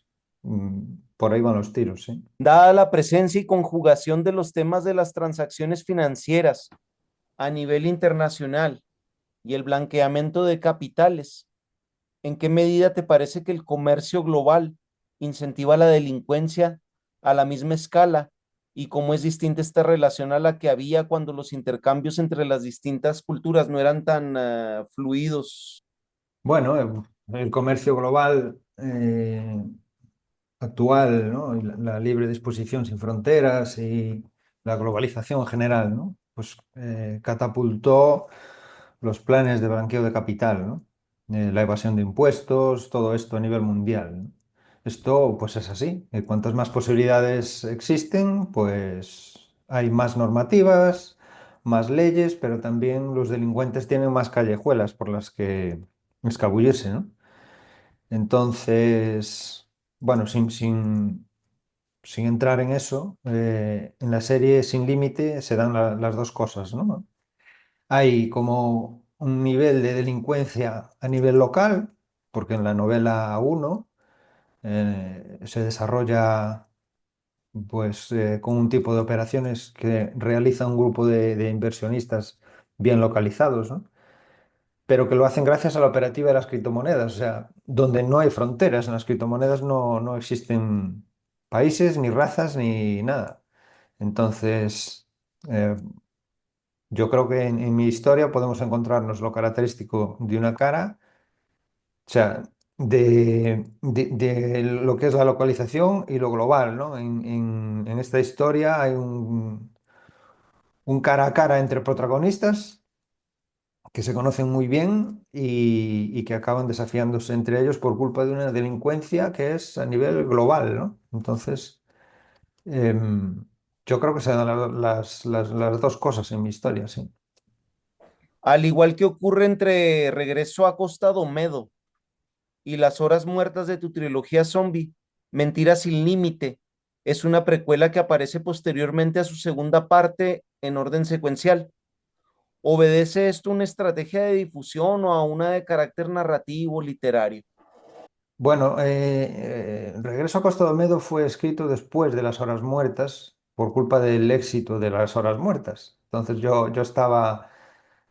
por ahí van los tiros, ¿sí? Dada la presencia y conjugación de los temas de las transacciones financieras a nivel internacional y el blanqueamiento de capitales, ¿en qué medida te parece que el comercio global incentiva la delincuencia a la misma escala y cómo es distinta esta relación a la que había cuando los intercambios entre las distintas culturas no eran tan fluidos? Bueno, el comercio global actual, ¿no? Y la libre disposición sin fronteras y la globalización en general, ¿no? Pues catapultó los planes de blanqueo de capital, ¿no? La evasión de impuestos, todo esto a nivel mundial, ¿no? Esto, pues es así. Cuantas más posibilidades existen, pues hay más normativas, más leyes, pero también los delincuentes tienen más callejuelas por las que escabullirse, ¿no? Entonces, bueno, sin entrar en eso, en la serie Sin Límite se dan las dos cosas, ¿no? Hay como un nivel de delincuencia a nivel local, porque en la novela uno se desarrolla pues con un tipo de operaciones que realiza un grupo de inversionistas bien localizados, ¿no? Pero que lo hacen gracias a la operativa de las criptomonedas, o sea, donde no hay fronteras, en las criptomonedas no existen países, ni razas, ni nada. Entonces, eh, yo creo que en mi historia podemos encontrarnos lo característico de una cara, o sea, de lo que es la localización y lo global, ¿no? En esta historia hay un cara a cara entre protagonistas que se conocen muy bien y que acaban desafiándose entre ellos por culpa de una delincuencia que es a nivel global, ¿no? Entonces, em, yo creo que se dan las dos cosas en mi historia, sí. Al igual que ocurre entre Regreso a Costa Domedo y Las Horas Muertas de tu trilogía zombie, Mentiras sin Límite, es una precuela que aparece posteriormente a su segunda parte en orden secuencial. ¿Obedece esto una estrategia de difusión o a una de carácter narrativo, literario? Bueno, Regreso a Costa Olmedo fue escrito después de Las Horas Muertas por culpa del éxito de Las Horas Muertas. Entonces yo estaba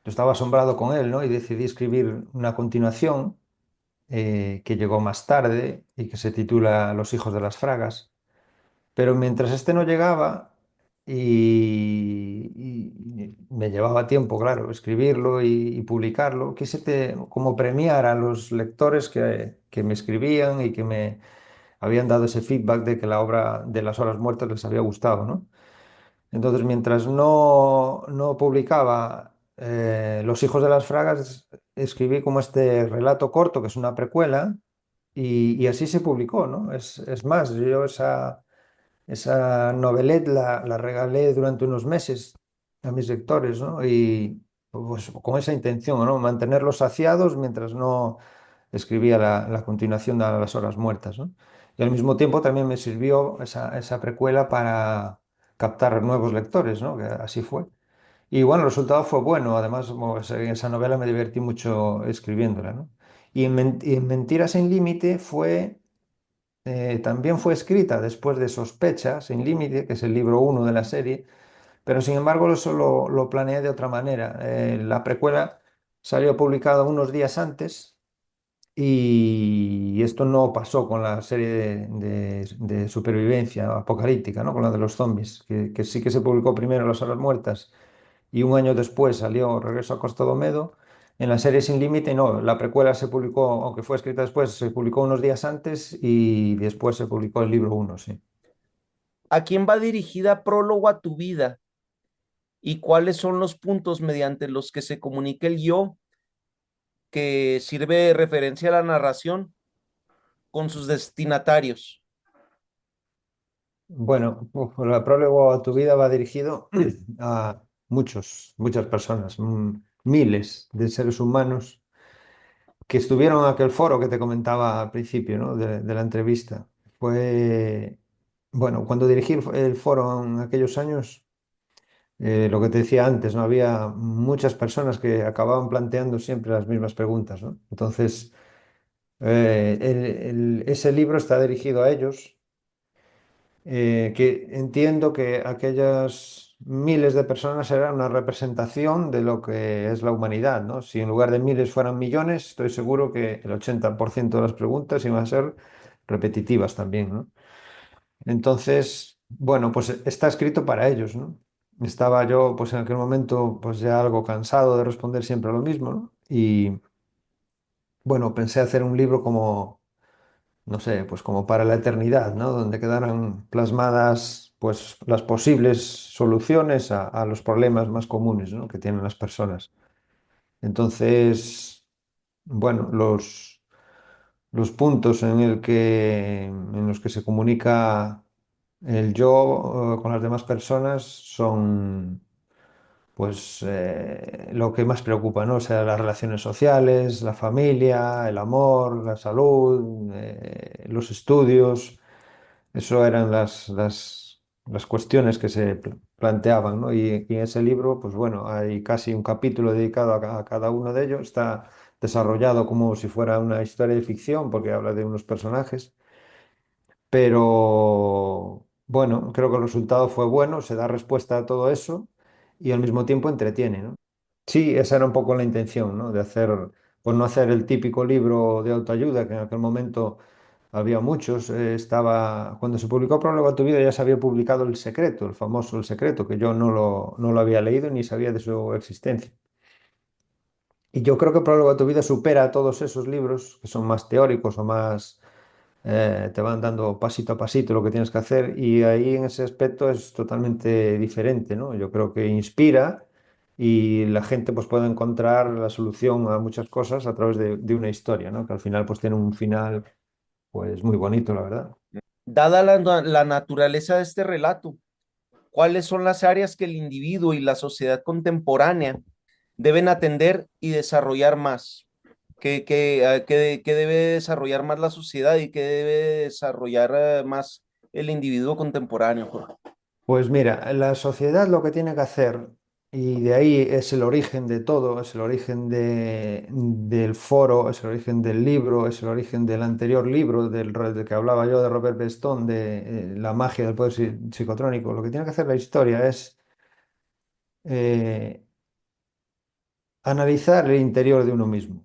asombrado con él, ¿no? Y decidí escribir una continuación que llegó más tarde y que se titula Los hijos de las Fragas. Pero mientras este no llegaba y me llevaba tiempo, claro, escribirlo y publicarlo, quise como premiar a los lectores que me escribían y que me habían dado ese feedback de que la obra de Las Horas Muertas les había gustado, ¿no? Entonces, mientras no publicaba Los hijos de las Fragas, escribí como este relato corto, que es una precuela, y así se publicó, ¿no? Es más, yo esa novelette la regalé durante unos meses a mis lectores, ¿no? Y pues con esa intención, ¿no? Mantenerlos saciados mientras no escribía la continuación de Las Horas Muertas, ¿no? Y al mismo tiempo también me sirvió esa precuela para captar nuevos lectores, ¿no? Que así fue. Y bueno, el resultado fue bueno. Además, como en esa novela me divertí mucho escribiéndola, ¿no? Y en Mentiras sin Límite también fue escrita después de Sospecha sin Límite, que es el libro uno de la serie, pero sin embargo eso lo planeé de otra manera. La precuela salió publicada unos días antes y esto no pasó con la serie de supervivencia apocalíptica, ¿no? Con la de los zombies, que sí que se publicó primero Las Horas Muertas y un año después salió Regreso a Costa Domedo. En la serie Sin Límite, no, la precuela se publicó, aunque fue escrita después, se publicó unos días antes y después se publicó el libro uno, sí. ¿A quién va dirigida Prólogo a tu vida? ¿Y cuáles son los puntos mediante los que se comunica el yo que sirve de referencia a la narración con sus destinatarios? Bueno, el prólogo a tu vida va dirigido a muchas personas, miles de seres humanos que estuvieron en aquel foro que te comentaba al principio, ¿no? de la entrevista. Fue, bueno, cuando dirigí el foro en aquellos años, lo que te decía antes, ¿no? Había muchas personas que acababan planteando siempre las mismas preguntas, ¿no? Entonces, ese libro está dirigido a ellos, que entiendo que aquellas miles de personas eran una representación de lo que es la humanidad, ¿no? Si en lugar de miles fueran millones, estoy seguro que el 80% de las preguntas iban a ser repetitivas también, ¿no? Entonces, bueno, pues está escrito para ellos, ¿no? Estaba yo, pues en aquel momento, pues ya algo cansado de responder siempre lo mismo, ¿no? Y bueno, pensé hacer un libro como, no sé, pues como para la eternidad, ¿no? Donde quedaran plasmadas, pues las posibles soluciones a los problemas más comunes, ¿no? Que tienen las personas. Entonces, bueno, los puntos en los que se comunica el yo con las demás personas son pues lo que más preocupa, ¿no? O sea, las relaciones sociales, la familia, el amor, la salud, los estudios, eso eran las cuestiones que se planteaban, ¿no? Y en ese libro, pues bueno, hay casi un capítulo dedicado a cada uno de ellos, está desarrollado como si fuera una historia de ficción, porque habla de unos personajes. Pero bueno, creo que el resultado fue bueno, se da respuesta a todo eso y al mismo tiempo entretiene, ¿no? Sí, esa era un poco la intención, ¿no? De hacer, pues no hacer el típico libro de autoayuda, que en aquel momento había muchos. Cuando se publicó Prólogo a tu vida ya se había publicado El Secreto, el famoso El Secreto, que yo no lo había leído ni sabía de su existencia. Y yo creo que Prólogo a tu vida supera a todos esos libros que son más teóricos o más te van dando pasito a pasito lo que tienes que hacer y ahí en ese aspecto es totalmente diferente, ¿no? Yo creo que inspira y la gente pues puede encontrar la solución a muchas cosas a través de una historia, ¿no? Que al final pues tiene un final pues muy bonito, la verdad. Dada la naturaleza de este relato, ¿cuáles son las áreas que el individuo y la sociedad contemporánea deben atender y desarrollar más? ¿Qué debe desarrollar más la sociedad y qué debe desarrollar más el individuo contemporáneo, Jorge? Pues mira, la sociedad lo que tiene que hacer, y de ahí es el origen de todo, es el origen del foro, es el origen del libro, es el origen del anterior libro del que hablaba yo de Robert Beston, de La magia del poder psicotrónico. Lo que tiene que hacer la historia es eh, analizar el interior de uno mismo.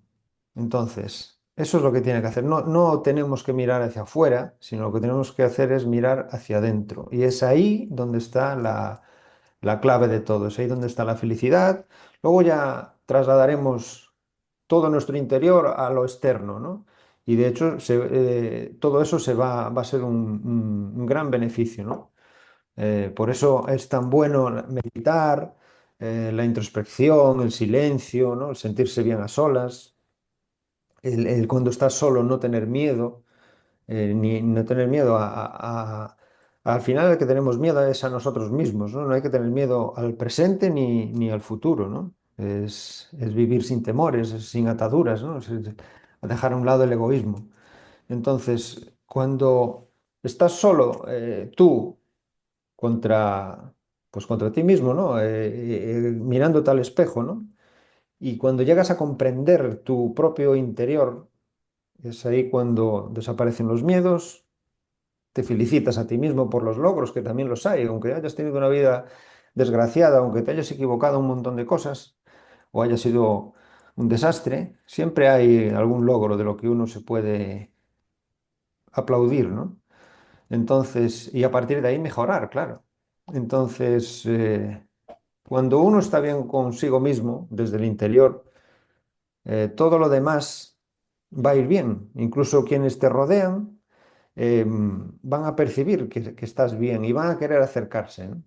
Entonces, eso es lo que tiene que hacer. No tenemos que mirar hacia afuera, sino lo que tenemos que hacer es mirar hacia adentro. Y es ahí donde está la clave de todo, es ahí donde está la felicidad. Luego ya trasladaremos todo nuestro interior a lo externo, ¿no? Y de hecho, todo eso va a ser un gran beneficio, ¿no? Por eso es tan bueno meditar, la introspección, el silencio, ¿no? El sentirse bien a solas, el cuando estás solo no tener miedo, ni no tener miedo al final el que tenemos miedo es a nosotros mismos, ¿no? No hay que tener miedo al presente ni al futuro, ¿no? Es vivir sin temores, sin ataduras, ¿no? Es dejar a un lado el egoísmo. Entonces, cuando estás solo, tú contra, pues contra ti mismo, ¿no? Mirándote al espejo, ¿no? Y cuando llegas a comprender tu propio interior, es ahí cuando desaparecen los miedos, te felicitas a ti mismo por los logros, que también los hay, aunque hayas tenido una vida desgraciada, aunque te hayas equivocado un montón de cosas o haya sido un desastre, siempre hay algún logro de lo que uno se puede aplaudir, ¿no? Entonces, y a partir de ahí mejorar, claro. Entonces, cuando uno está bien consigo mismo, desde el interior, todo lo demás va a ir bien. Incluso quienes te rodean, van a percibir que estás bien y van a querer acercarse, ¿no?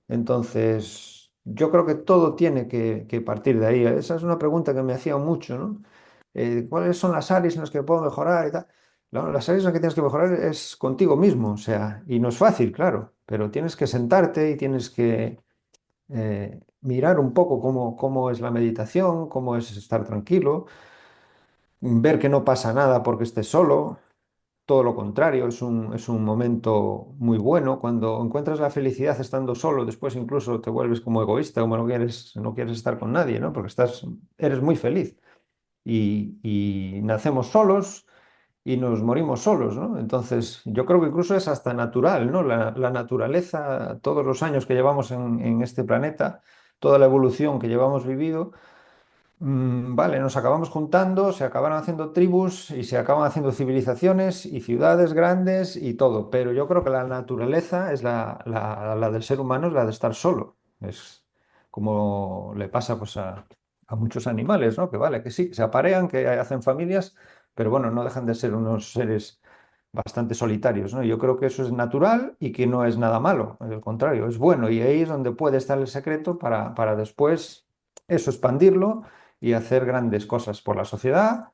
Entonces, yo creo que todo tiene que partir de ahí. Esa es una pregunta que me hacía mucho, ¿no? ¿Cuáles son las áreas en las que puedo mejorar y tal? No, las áreas en las que tienes que mejorar es contigo mismo, o sea, y no es fácil, claro, pero tienes que sentarte y tienes que mirar un poco cómo es la meditación, cómo es estar tranquilo, ver que no pasa nada porque estés solo. Todo lo contrario, es un momento muy bueno. Cuando encuentras la felicidad estando solo, después incluso te vuelves como egoísta, como no quieres estar con nadie, ¿no? Porque eres muy feliz. Y nacemos solos y nos morimos solos, ¿no? Entonces, yo creo que incluso es hasta natural, ¿no? La naturaleza, todos los años que llevamos en este planeta, toda la evolución que llevamos vivido. Vale, nos acabamos juntando, se acabaron haciendo tribus y se acaban haciendo civilizaciones y ciudades grandes y todo, pero yo creo que la naturaleza es la del ser humano, es la de estar solo. Es como le pasa pues a muchos animales, ¿no? Que vale, que sí, que se aparean, que hacen familias, pero bueno, no dejan de ser unos seres bastante solitarios, ¿no? Yo creo que eso es natural y que no es nada malo, al contrario, es bueno y ahí es donde puede estar el secreto para después eso expandirlo y hacer grandes cosas por la sociedad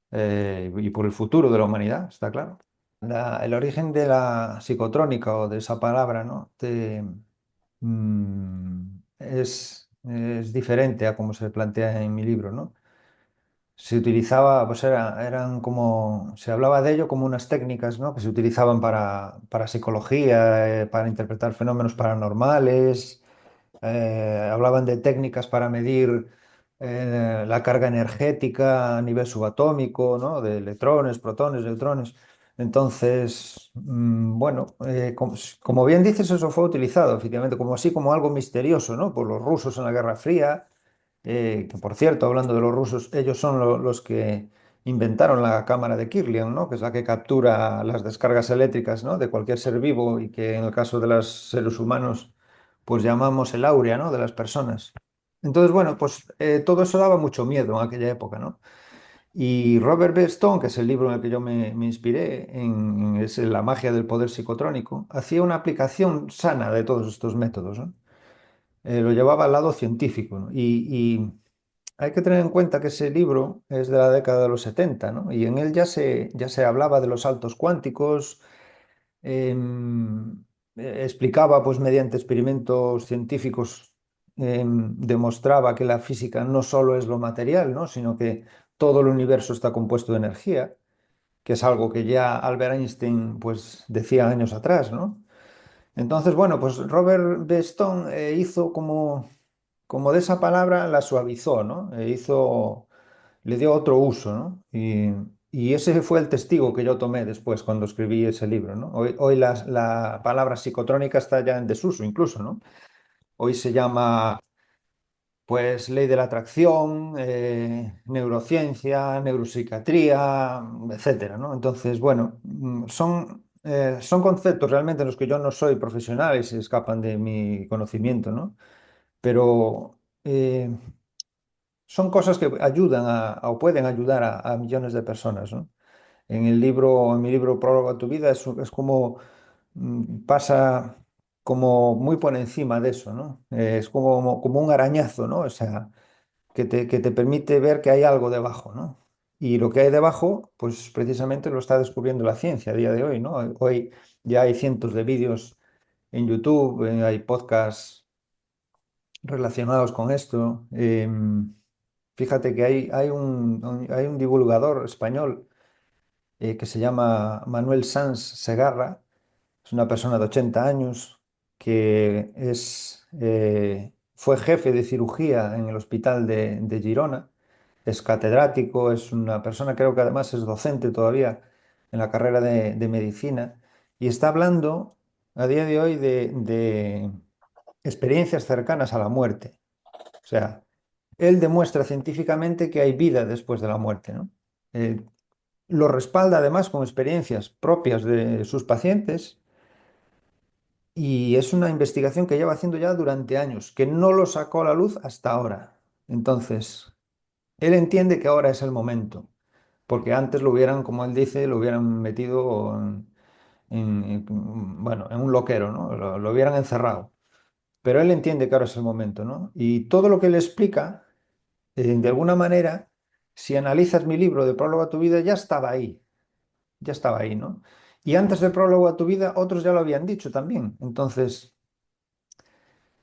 y por el futuro de la humanidad, está claro. El origen de la psicotrónica o de esa palabra, ¿no? Es diferente a como se plantea en mi libro, ¿no? Se utilizaba, pues eran como, se hablaba de ello como unas técnicas, ¿no? Que se utilizaban para psicología, para interpretar fenómenos paranormales. Hablaban de técnicas para medir la carga energética a nivel subatómico, ¿no? De electrones, protones, neutrones. Entonces, bueno, como bien dices, eso fue utilizado efectivamente como así como algo misterioso, ¿no? Por los rusos en la Guerra Fría, que por cierto, hablando de los rusos, ellos son los que inventaron la cámara de Kirlian, ¿no? Que es la que captura las descargas eléctricas, ¿no? De cualquier ser vivo y que en el caso de los seres humanos pues llamamos el áurea, ¿no? De las personas. Entonces, bueno, pues todo eso daba mucho miedo en aquella época, ¿no? Y Robert B. Stone, que es el libro en el que yo me inspiré, es La magia del poder psicotrónico, hacía una aplicación sana de todos estos métodos, ¿no? Lo llevaba al lado científico, ¿no? Y hay que tener en cuenta que ese libro es de la década de los 70, ¿no? Y en él ya se hablaba de los saltos cuánticos, explicaba, pues mediante experimentos científicos, demostraba que la física no solo es lo material, ¿no? Sino que todo el universo está compuesto de energía, que es algo que ya Albert Einstein, pues, decía años atrás, ¿no? Entonces, bueno, pues Robert B. Stone hizo como de esa palabra la suavizó, ¿no? Le dio otro uso, ¿no? Y ese fue el testigo que yo tomé después cuando escribí ese libro, ¿no? Hoy la palabra psicotrónica está ya en desuso incluso, ¿no? Hoy se llama, pues, ley de la atracción, neurociencia, neuropsiquiatría, etcétera, ¿no? Entonces, bueno, son conceptos realmente en los que yo no soy profesional y se escapan de mi conocimiento, ¿no? Pero son cosas que ayudan o pueden ayudar a millones de personas, ¿no? En mi libro Prólogo a tu vida es como pasa como muy por encima de eso, ¿no? Es como un arañazo, ¿no? O sea, que te permite ver que hay algo debajo, ¿no? Y lo que hay debajo, pues precisamente lo está descubriendo la ciencia a día de hoy, ¿no? Hoy ya hay cientos de vídeos en YouTube, hay podcasts relacionados con esto. Fíjate que hay un divulgador español que se llama Manuel Sanz Segarra, es una persona de 80 años que fue jefe de cirugía en el hospital de Girona, es catedrático, es una persona, creo que además es docente todavía en la carrera de medicina, y está hablando a día de hoy de experiencias cercanas a la muerte. O sea, él demuestra científicamente que hay vida después de la muerte, ¿no? Eh, lo respalda además con experiencias propias de sus pacientes y es una investigación que lleva haciendo ya durante años, que no lo sacó a la luz hasta ahora. Entonces, él entiende que ahora es el momento, porque antes lo hubieran, como él dice, lo hubieran metido. bueno, en un loquero, ¿no? Lo hubieran encerrado. Pero él entiende que ahora es el momento, ¿no? Y todo lo que le explica, de alguna manera, si analizas mi libro de Prólogo a tu vida, ya estaba ahí, ¿no? Y antes del Prólogo a tu vida, otros ya lo habían dicho también. Entonces,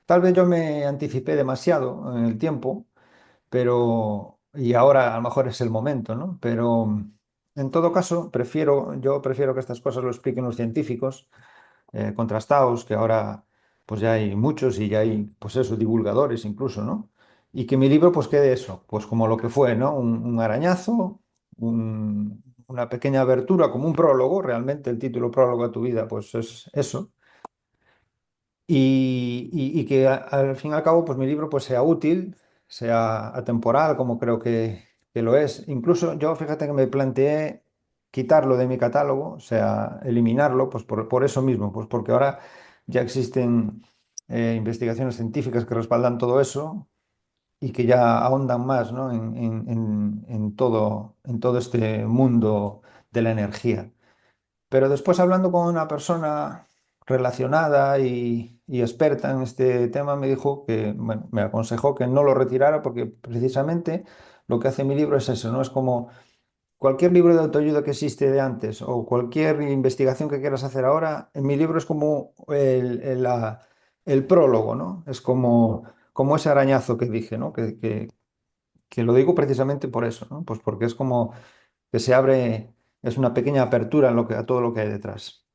tal vez yo me anticipé demasiado en el tiempo, pero, y ahora a lo mejor es el momento, ¿no? Pero en todo caso, yo prefiero que estas cosas lo expliquen los científicos contrastados, que ahora pues ya hay muchos y ya hay pues eso, divulgadores incluso, ¿no? Y que mi libro pues quede eso, pues como lo que fue, ¿no? Un arañazo, una pequeña abertura, como un prólogo, realmente el título Prólogo a tu vida, pues es eso. Y que al fin y al cabo, pues mi libro pues sea útil, sea atemporal, como creo que lo es. Incluso yo, fíjate que me planteé quitarlo de mi catálogo, o sea, eliminarlo, pues por eso mismo, pues porque ahora ya existen investigaciones científicas que respaldan todo eso y que ya ahondan más, ¿no? En todo este mundo de la energía. Pero después hablando con una persona relacionada y experta en este tema, me dijo que, bueno, me aconsejó que no lo retirara porque precisamente lo que hace mi libro es eso, ¿no? Es como cualquier libro de autoayuda que existe de antes o cualquier investigación que quieras hacer ahora, en mi libro es como el prólogo, ¿no? Es como ese arañazo que dije, ¿no? Que lo digo precisamente por eso, ¿no? Pues porque es como que se abre, es una pequeña apertura a todo lo que hay detrás.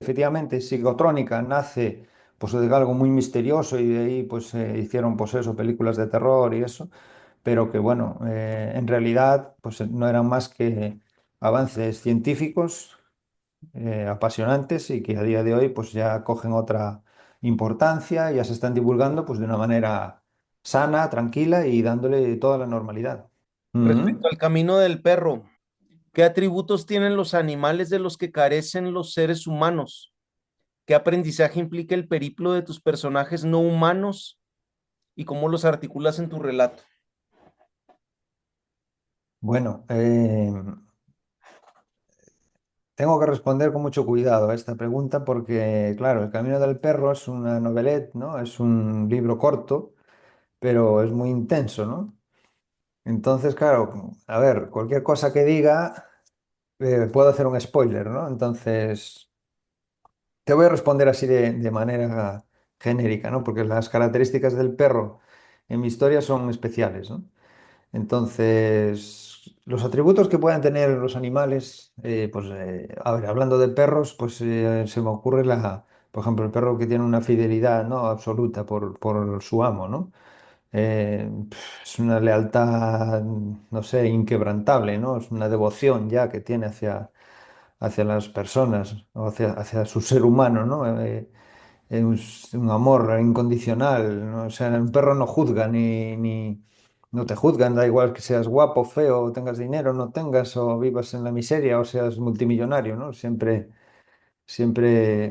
Efectivamente, Psicotrónica nace pues de algo muy misterioso y de ahí pues hicieron pues eso, películas de terror y eso, pero que bueno, en realidad pues no eran más que avances científicos apasionantes y que a día de hoy pues ya cogen otra importancia, ya se están divulgando pues de una manera sana, tranquila y dándole toda la normalidad. Respecto Ujú. al camino del perro, ¿qué atributos tienen los animales de los que carecen los seres humanos? ¿Qué aprendizaje implica el periplo de tus personajes no humanos y cómo los articulas en tu relato? Bueno, tengo que responder con mucho cuidado a esta pregunta porque, claro, El Camino del Perro es una novelette, ¿no? Es un libro corto, pero es muy intenso, ¿no? Entonces, claro, a ver, cualquier cosa que diga, puedo hacer un spoiler, ¿no? Entonces, te voy a responder así de manera genérica, ¿no? Porque las características del perro en mi historia son especiales, ¿no? Entonces, los atributos que puedan tener los animales, pues, a ver, hablando de perros, pues se me ocurre por ejemplo, el perro que tiene una fidelidad, ¿no? Absoluta por su amo, ¿no? Es una lealtad, no sé, inquebrantable, ¿no? Es una devoción ya que tiene hacia las personas, o hacia su ser humano, ¿no? Es un amor incondicional, ¿no? O sea, un perro no juzga no te juzgan, da igual que seas guapo, feo, o tengas dinero, no tengas, o vivas en la miseria, o seas multimillonario, ¿no? Siempre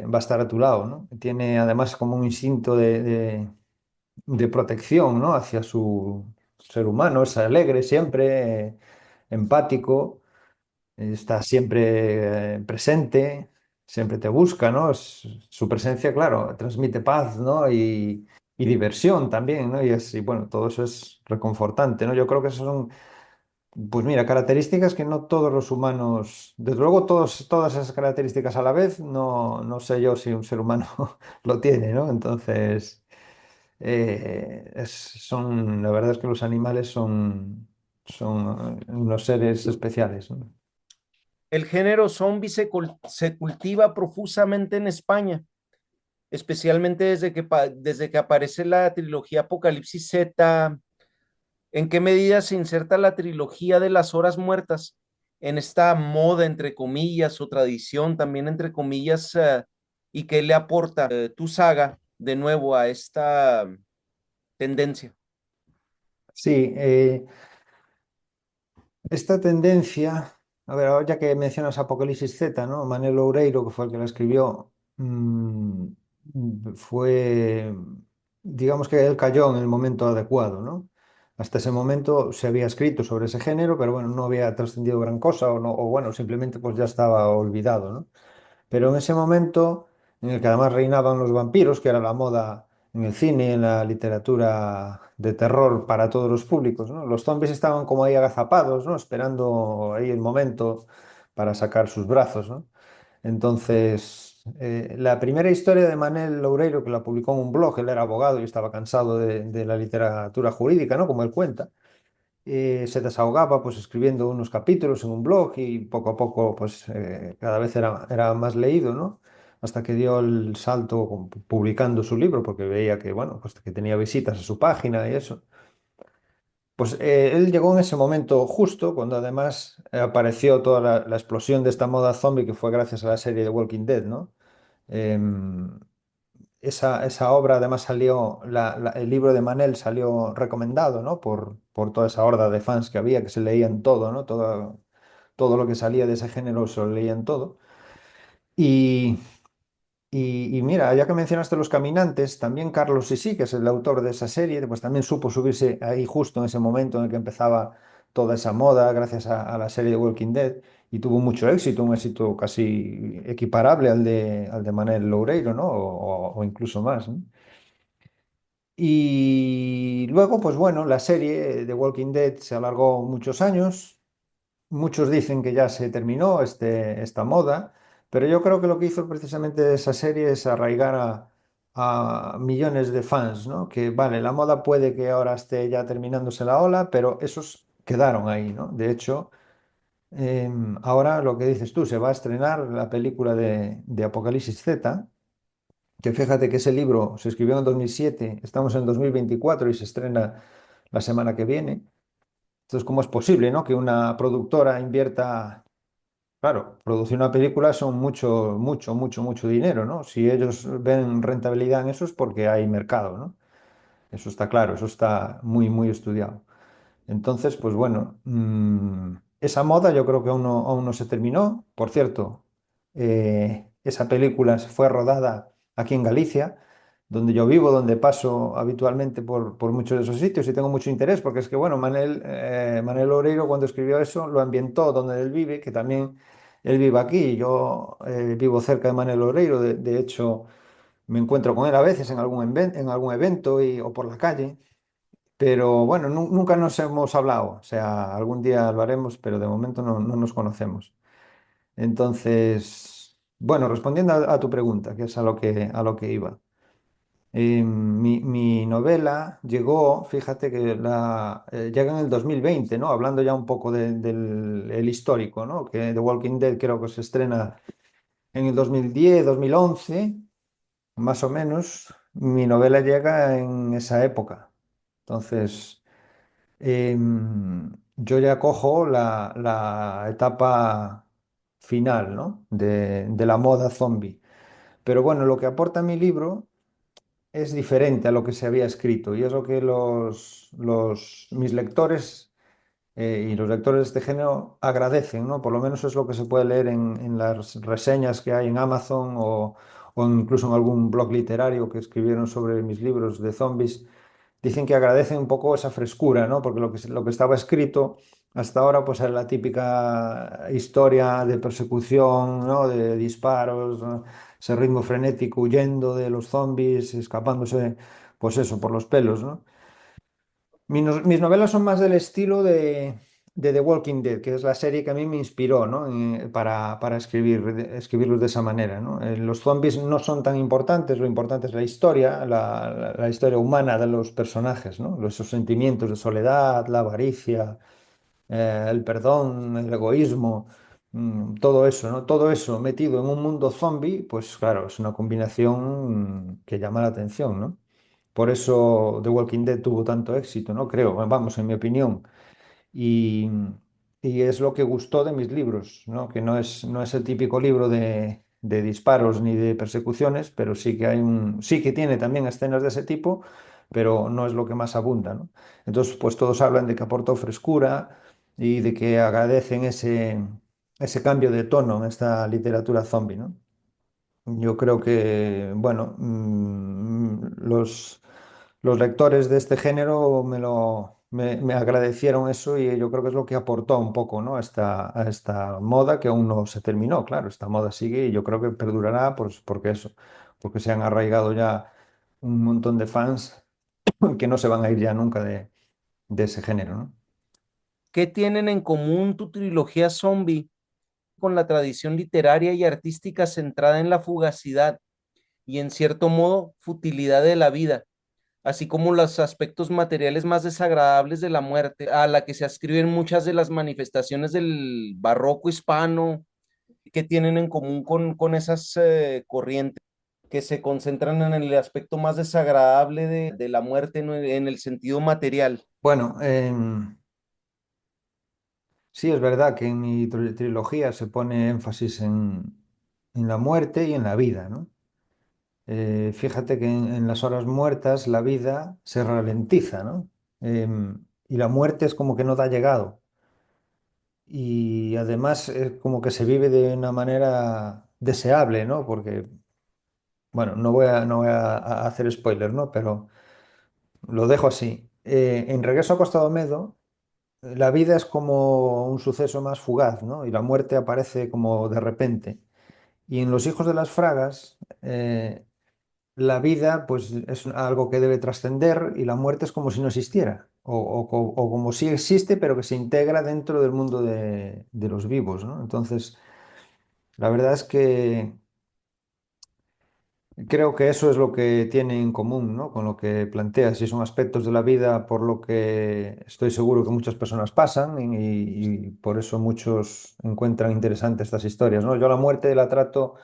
va a estar a tu lado, ¿no? Tiene además como un instinto de protección, ¿no? Hacia su ser humano, es alegre siempre, empático, está siempre presente, siempre te busca, ¿no? Su presencia, claro, transmite paz, ¿no? Y diversión también, ¿no? Y bueno, todo eso es reconfortante, ¿no? Yo creo que esos son, pues mira, características que no todos los humanos, desde luego todas esas características a la vez, no sé yo si un ser humano lo tiene, ¿no? Entonces, la verdad es que los animales son unos seres especiales, ¿no? El género zombie se cultiva profusamente en España, especialmente desde que aparece la trilogía Apocalipsis Z. ¿En qué medida se inserta la trilogía de las horas muertas en esta moda, entre comillas, o tradición, también entre comillas, y qué le aporta tu saga de nuevo a esta tendencia? Sí, esta tendencia, a ver, ahora ya que mencionas Apocalipsis Z, ¿no? Manuel Loureiro, que fue el que la escribió, fue, digamos que él cayó en el momento adecuado, ¿no? Hasta ese momento se había escrito sobre ese género, pero bueno, no había trascendido gran cosa o, no, o bueno, simplemente pues ya estaba olvidado, ¿no? pero en ese momento en el que además reinaban los vampiros, que era la moda en el cine, en la literatura de terror para todos los públicos, ¿no? Los zombies estaban como ahí agazapados, ¿no? Esperando ahí el momento para sacar sus brazos, ¿no? Entonces, la primera historia de Manel Loureiro, que la publicó en un blog, él era abogado y estaba cansado de la literatura jurídica, ¿no? Como él cuenta, se desahogaba pues escribiendo unos capítulos en un blog y poco a poco pues cada vez era más leído, ¿no? Hasta que dio el salto publicando su libro porque veía que, bueno, pues que tenía visitas a su página y eso. Pues él llegó en ese momento justo cuando además apareció toda la explosión de esta moda zombie que fue gracias a la serie de Walking Dead, ¿no? Em, esa obra además salió, el libro de Manel salió recomendado, ¿no? Por toda esa horda de fans que había, que se leían todo, ¿no? Todo lo que salía de ese género se lo leían todo. Y, y mira, ya que mencionaste Los Caminantes, también Carlos Sisi, que es el autor de esa serie, pues también supo subirse ahí justo en ese momento en el que empezaba toda esa moda gracias a la serie de Walking Dead y tuvo mucho éxito, un éxito casi equiparable al de Manel Loureiro, ¿no? O incluso más, ¿no? Y luego, pues bueno, la serie de Walking Dead se alargó muchos años. Muchos dicen que ya se terminó esta moda, pero yo creo que lo que hizo precisamente esa serie es arraigar a millones de fans, ¿no? Que vale, la moda puede que ahora esté ya terminándose la ola, pero esos quedaron ahí, ¿no? De hecho, ahora lo que dices tú, se va a estrenar la película de Apocalipsis Z, que fíjate que ese libro se escribió en 2007, estamos en 2024 y se estrena la semana que viene. Entonces, ¿cómo es posible, ¿no? Que una productora invierta, claro, producir una película son mucho, mucho, mucho, mucho dinero, ¿no? Si ellos ven rentabilidad en eso es porque hay mercado, ¿no? Eso está claro, eso está muy, muy estudiado. Entonces, pues bueno, esa moda yo creo que aún no se terminó. Por cierto, esa película fue rodada aquí en Galicia, donde yo vivo, donde paso habitualmente por muchos de esos sitios y tengo mucho interés, porque es que, bueno, Manuel Oreiro cuando escribió eso lo ambientó donde él vive, que también él vive aquí. Yo vivo cerca de Manuel Oreiro, de hecho me encuentro con él a veces en algún evento o por la calle. Pero bueno, nunca nos hemos hablado. O sea, algún día lo haremos, pero de momento no nos conocemos. Entonces, bueno, respondiendo a tu pregunta, que es a lo que iba. Mi novela llegó, fíjate que llega en el 2020, ¿no? Hablando ya un poco del el histórico, ¿no? Que The Walking Dead creo que se estrena en el 2010, 2011, más o menos. Mi novela llega en esa época. Entonces, yo ya cojo la etapa final, ¿no? de la moda zombie. Pero bueno, lo que aporta mi libro es diferente a lo que se había escrito y es lo que mis lectores y los lectores de este género agradecen, ¿no? Por lo menos es lo que se puede leer en las reseñas que hay en Amazon o incluso en algún blog literario que escribieron sobre mis libros de zombies. Dicen que agradecen un poco esa frescura, ¿no? Porque lo que estaba escrito hasta ahora pues era la típica historia de persecución, ¿no? De disparos, ¿no? Ese ritmo frenético huyendo de los zombies, escapándose, pues eso, por los pelos, ¿no? Mis novelas son más del estilo de The Walking Dead, que es la serie que a mí me inspiró, ¿no? Para escribirlos de esa manera, ¿no? Los zombies no son tan importantes, lo importante es la historia, la historia humana de los personajes, ¿no? Esos sentimientos de soledad, la avaricia, el perdón, el egoísmo, todo eso, ¿no? Todo eso metido en un mundo zombie, pues claro, es una combinación que llama la atención, ¿no? Por eso The Walking Dead tuvo tanto éxito, ¿no? Creo, vamos, en mi opinión. Y, y es lo que gustó de mis libros, ¿no? Que no es el típico libro de disparos ni de persecuciones, pero sí que tiene también escenas de ese tipo, pero no es lo que más abunda, ¿no? Entonces, pues todos hablan de que aportó frescura y de que agradecen ese cambio de tono en esta literatura zombie, ¿no? Yo creo que, bueno, los lectores de este género me agradecieron eso y yo creo que es lo que aportó un poco, ¿no? A esta moda que aún no se terminó. Claro, esta moda sigue y yo creo que perdurará, pues porque eso, porque se han arraigado ya un montón de fans que no se van a ir ya nunca de ese género, ¿no? ¿Qué tienen en común tu trilogía zombie con la tradición literaria y artística centrada en la fugacidad y en cierto modo futilidad de la vida, así como los aspectos materiales más desagradables de la muerte, a la que se ascriben muchas de las manifestaciones del barroco hispano, que tienen en común con esas corrientes que se concentran en el aspecto más desagradable de la muerte en el sentido material? Bueno, sí es verdad que en mi trilogía se pone énfasis en la muerte y en la vida, ¿no? Fíjate que en las horas muertas la vida se ralentiza, ¿no? Y la muerte es como que no da llegado. Y además es como que se vive de una manera deseable, ¿no? Porque, bueno, no voy a hacer spoiler, ¿no? Pero lo dejo así. En Regreso a Costa do Medo, la vida es como un suceso más fugaz, ¿no? Y la muerte aparece como de repente. Y en Los Hijos de las Fragas, la vida pues es algo que debe trascender y la muerte es como si no existiera, o como si existe, pero que se integra dentro del mundo de los vivos, ¿no? Entonces, la verdad es que creo que eso es lo que tiene en común, ¿no? Con lo que planteas, y son aspectos de la vida por lo que estoy seguro que muchas personas pasan y por eso muchos encuentran interesantes estas historias, ¿no? Yo la muerte la trato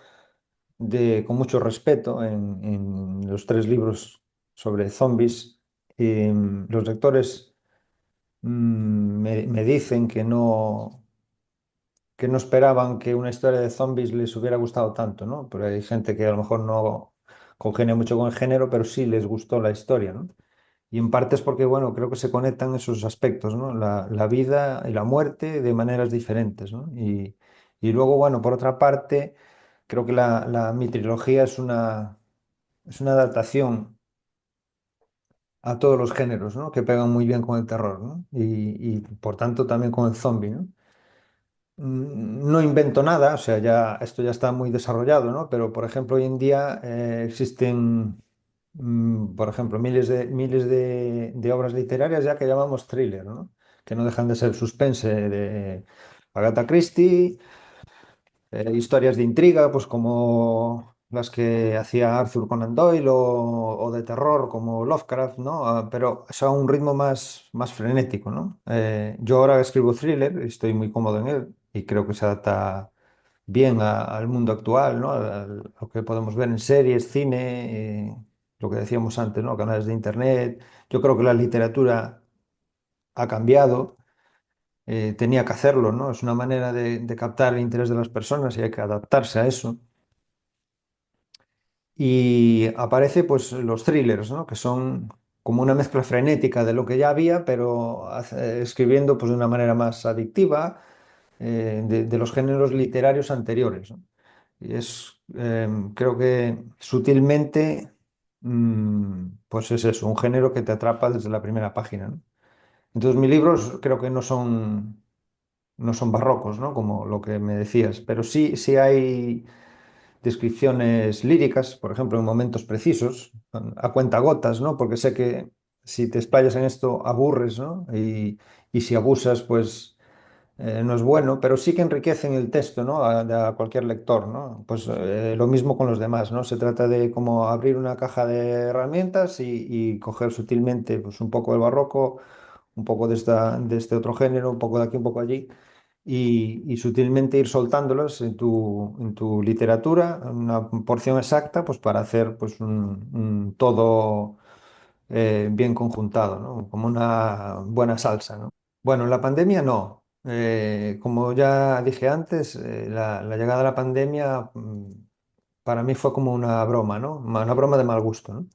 con mucho respeto en los tres libros sobre zombies. Los lectores me dicen que no esperaban que una historia de zombies les hubiera gustado tanto, ¿no? Pero hay gente que a lo mejor no congenia mucho con el género, pero sí les gustó la historia, ¿no? Y en parte es porque, bueno, creo que se conectan esos aspectos, ¿no? La vida y la muerte de maneras diferentes, ¿no? Y luego, bueno, por otra parte, creo que mi trilogía es una adaptación a todos los géneros, ¿no? Que pegan muy bien con el terror, ¿no? Y por tanto también con el zombie, ¿no? No invento nada, o sea, esto ya está muy desarrollado, ¿no? Pero, por ejemplo, hoy en día existen, por ejemplo, miles de obras literarias ya que llamamos thriller, ¿no? Que no dejan de ser suspense de Agatha Christie, historias de intriga, pues como las que hacía Arthur Conan Doyle o de terror como Lovecraft, ¿no? Pero es a un ritmo más frenético, ¿no? Yo ahora escribo thriller y estoy muy cómodo en él y creo que se adapta bien al mundo actual, ¿no? A lo que podemos ver en series, cine, lo que decíamos antes, ¿no? Canales de internet. Yo creo que la literatura ha cambiado, tenía que hacerlo, ¿no? Es una manera de captar el interés de las personas y hay que adaptarse a eso. Y aparece pues los thrillers, ¿no? Que son como una mezcla frenética de lo que ya había, pero escribiendo pues de una manera más adictiva, de los géneros literarios anteriores, ¿no? Y creo que sutilmente, pues es eso, un género que te atrapa desde la primera página, ¿no? Entonces mis libros creo que no son barrocos, ¿no? Como lo que me decías, pero sí hay descripciones líricas, por ejemplo, en momentos precisos, a cuentagotas, ¿no? Porque sé que si te explayas en esto aburres, ¿no? Y si abusas, pues no es bueno, pero sí que enriquecen el texto, ¿no? A cualquier lector, ¿no? Pues lo mismo con los demás, ¿no? Se trata de como abrir una caja de herramientas y coger sutilmente, pues un poco del barroco, un poco de este otro género, un poco de aquí, un poco allí y sutilmente ir soltándolos en tu literatura, una porción exacta, pues para hacer pues un todo bien conjuntado, ¿no? Como una buena salsa, ¿no? Bueno, en la pandemia no. Como ya dije antes, la llegada de la pandemia para mí fue como una broma, ¿no? Una broma de mal gusto, ¿no?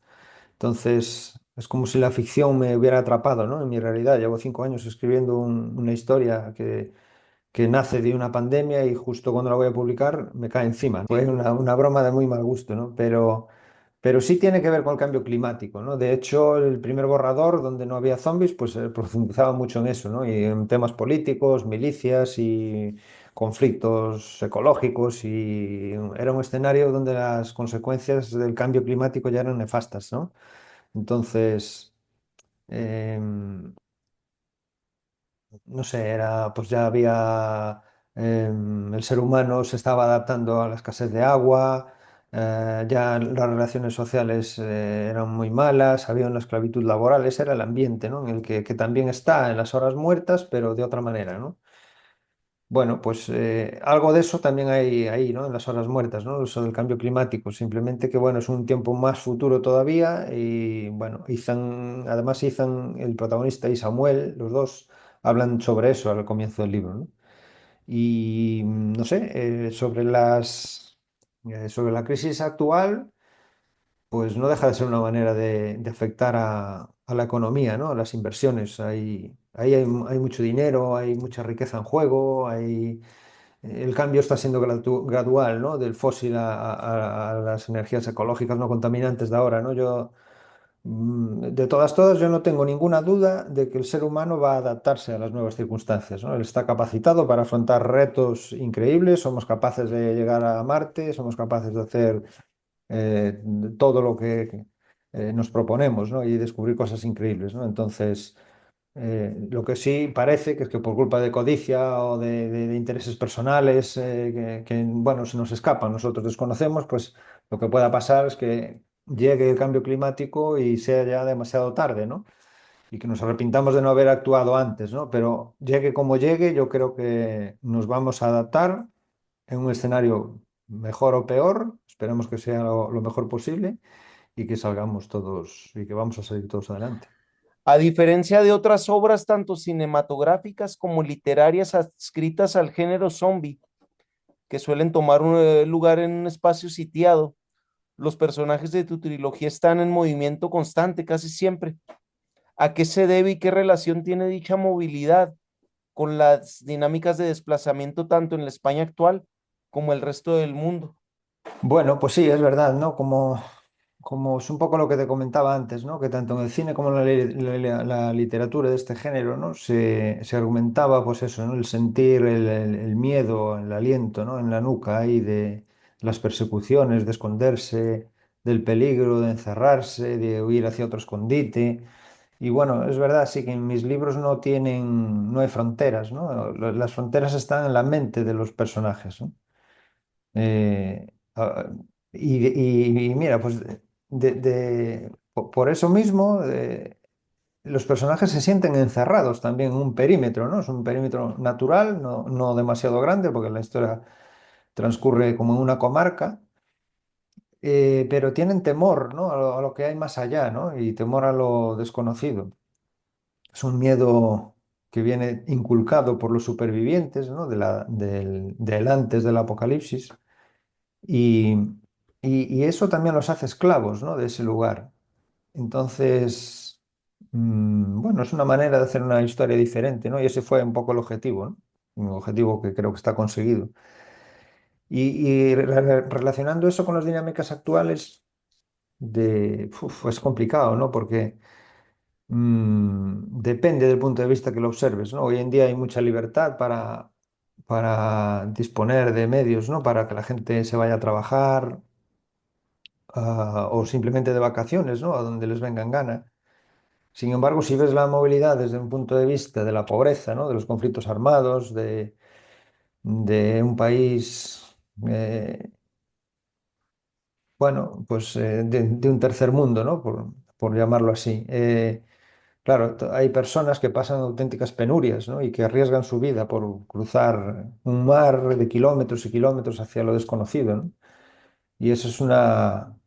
Entonces, es como si la ficción me hubiera atrapado, ¿no? En mi realidad, llevo 5 años escribiendo una historia que nace de una pandemia y justo cuando la voy a publicar me cae encima, ¿no? Fue una broma de muy mal gusto, ¿no? pero sí tiene que ver con el cambio climático, ¿no? De hecho, el primer borrador, donde no había zombies, pues profundizaba mucho en eso, ¿no? Y en temas políticos, milicias y conflictos ecológicos, y era un escenario donde las consecuencias del cambio climático ya eran nefastas, ¿no? Entonces, em, no sé, era, pues ya había, el ser humano se estaba adaptando a la escasez de agua, ya las relaciones sociales eran muy malas, había una esclavitud laboral, ese era el ambiente, ¿no? En el que también está en las horas muertas, pero de otra manera, ¿no? Bueno, pues algo de eso también hay ahí, ¿no? En las horas muertas, ¿no? Eso del cambio climático. Simplemente que, bueno, es un tiempo más futuro todavía y, bueno, Ethan, además Ethan, el protagonista, y Samuel, los dos hablan sobre eso al comienzo del libro, ¿no? Y, no sé, sobre la crisis actual, pues no deja de ser una manera de afectar a la economía, ¿no? A las inversiones. Hay mucho dinero, hay mucha riqueza en juego, el cambio está siendo gradual, ¿no? Del fósil a las energías ecológicas no contaminantes de ahora, ¿no? De todas, yo no tengo ninguna duda de que el ser humano va a adaptarse a las nuevas circunstancias, ¿no? Él está capacitado para afrontar retos increíbles, somos capaces de llegar a Marte, somos capaces de hacer eh, todo lo que nos proponemos, ¿no? Y descubrir cosas increíbles, ¿no? Entonces, lo que sí parece que es que por culpa de codicia o de intereses personales bueno, se nos escapan, nosotros desconocemos, pues lo que pueda pasar es que llegue el cambio climático y sea ya demasiado tarde, ¿no? Y que nos arrepintamos de no haber actuado antes, ¿no? Pero llegue como llegue, yo creo que nos vamos a adaptar en un escenario mejor o peor, esperemos que sea lo mejor posible y que salgamos todos y que vamos a salir todos adelante. A diferencia de otras obras tanto cinematográficas como literarias adscritas al género zombie, que suelen tomar un lugar en un espacio sitiado, los personajes de tu trilogía están en movimiento constante casi siempre. ¿A qué se debe y qué relación tiene dicha movilidad con las dinámicas de desplazamiento tanto en la España actual como el resto del mundo? Bueno, pues sí, es verdad, ¿no? Como es un poco lo que te comentaba antes, ¿no? Que tanto en el cine como en la literatura de este género, ¿no? Se argumentaba, pues eso, ¿no? El sentir el miedo, el aliento, ¿no? En la nuca ahí de las persecuciones, de esconderse, del peligro, de encerrarse, de huir hacia otro escondite. Y bueno, es verdad, sí que en mis libros no hay fronteras, ¿no? Las fronteras están en la mente de los personajes, ¿no? Eh, ah, y mira, pues por eso mismo los personajes se sienten encerrados también en un perímetro, ¿no? Es un perímetro natural, no demasiado grande, porque la historia transcurre como en una comarca, pero tienen temor, ¿no? A lo que hay más allá, ¿no? Y temor a lo desconocido. Es un miedo que viene inculcado por los supervivientes, ¿no? Del antes del apocalipsis. Y, y eso también los hace esclavos, ¿no? De ese lugar. Entonces, bueno, es una manera de hacer una historia diferente, ¿no? Y ese fue un poco el objetivo, ¿no? Un objetivo que creo que está conseguido. Relacionando eso con las dinámicas actuales es complicado, ¿no? Porque depende del punto de vista que lo observes, ¿no? Hoy en día hay mucha libertad para disponer de medios, ¿no? Para que la gente se vaya a trabajar, o simplemente de vacaciones, ¿no? A donde les venga en gana. Sin embargo, si ves la movilidad desde un punto de vista de la pobreza, ¿no? De los conflictos armados, de un país, bueno, pues de un tercer mundo, ¿no? Por llamarlo así. Claro, hay personas que pasan auténticas penurias, ¿no? Y que arriesgan su vida por cruzar un mar de kilómetros y kilómetros hacia lo desconocido, ¿no? Y eso es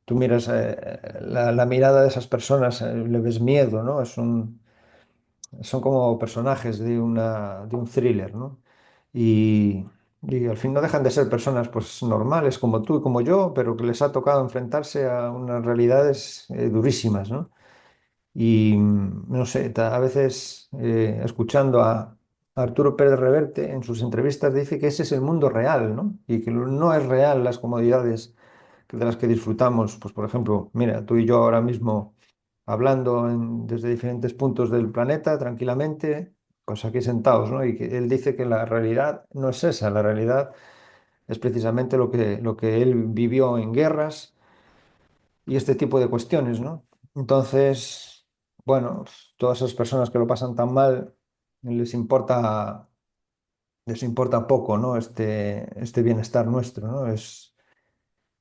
tú miras la mirada de esas personas, le ves miedo, ¿no? Son como personajes de un thriller, ¿no? Y, y al fin no dejan de ser personas pues normales como tú y como yo, pero que les ha tocado enfrentarse a unas realidades durísimas, ¿no? Y no sé, a veces escuchando a Arturo Pérez Reverte en sus entrevistas dice que ese es el mundo real, ¿no? Y que no es real las comodidades de las que disfrutamos, pues por ejemplo, mira, tú y yo ahora mismo hablando desde diferentes puntos del planeta tranquilamente, pues aquí sentados, ¿no? Y que él dice que la realidad no es esa, la realidad es precisamente lo que él vivió en guerras y este tipo de cuestiones, ¿no? Entonces, bueno, todas esas personas que lo pasan tan mal, les importa, les importa poco, ¿no? Este bienestar nuestro, ¿no?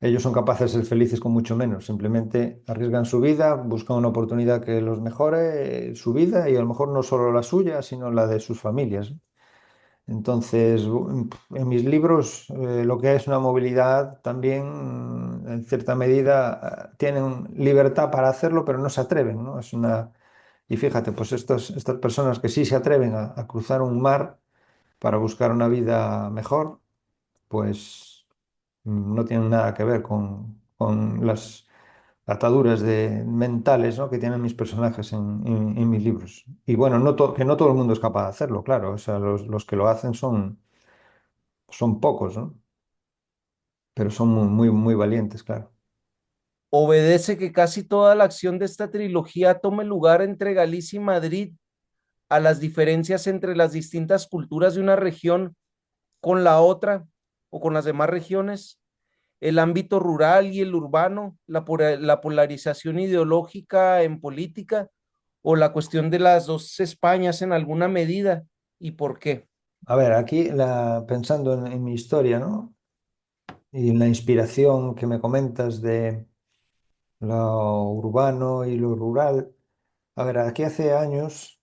Ellos son capaces de ser felices con mucho menos, simplemente arriesgan su vida, buscan una oportunidad que los mejore su vida y a lo mejor no solo la suya, sino la de sus familias. Entonces, en mis libros, lo que es una movilidad también, en cierta medida, tienen libertad para hacerlo, pero no se atreven, ¿no? Y fíjate, pues estas personas que sí se atreven a cruzar un mar para buscar una vida mejor, pues no tienen nada que ver con las ataduras mentales, ¿no? que tienen mis personajes en mis libros. Y bueno, que no todo el mundo es capaz de hacerlo, claro. O sea, los que lo hacen son pocos, ¿no? Pero son muy valientes, claro. Obedece que casi toda la acción de esta trilogía tome lugar entre Galicia y Madrid, a las diferencias entre las distintas culturas de una región con la otra o con las demás regiones, el ámbito rural y el urbano, la polarización ideológica en política o la cuestión de las dos Españas en alguna medida y por qué. A ver, aquí pensando en mi historia, ¿no? Y en la inspiración que me comentas de lo urbano y lo rural. A ver, aquí hace años,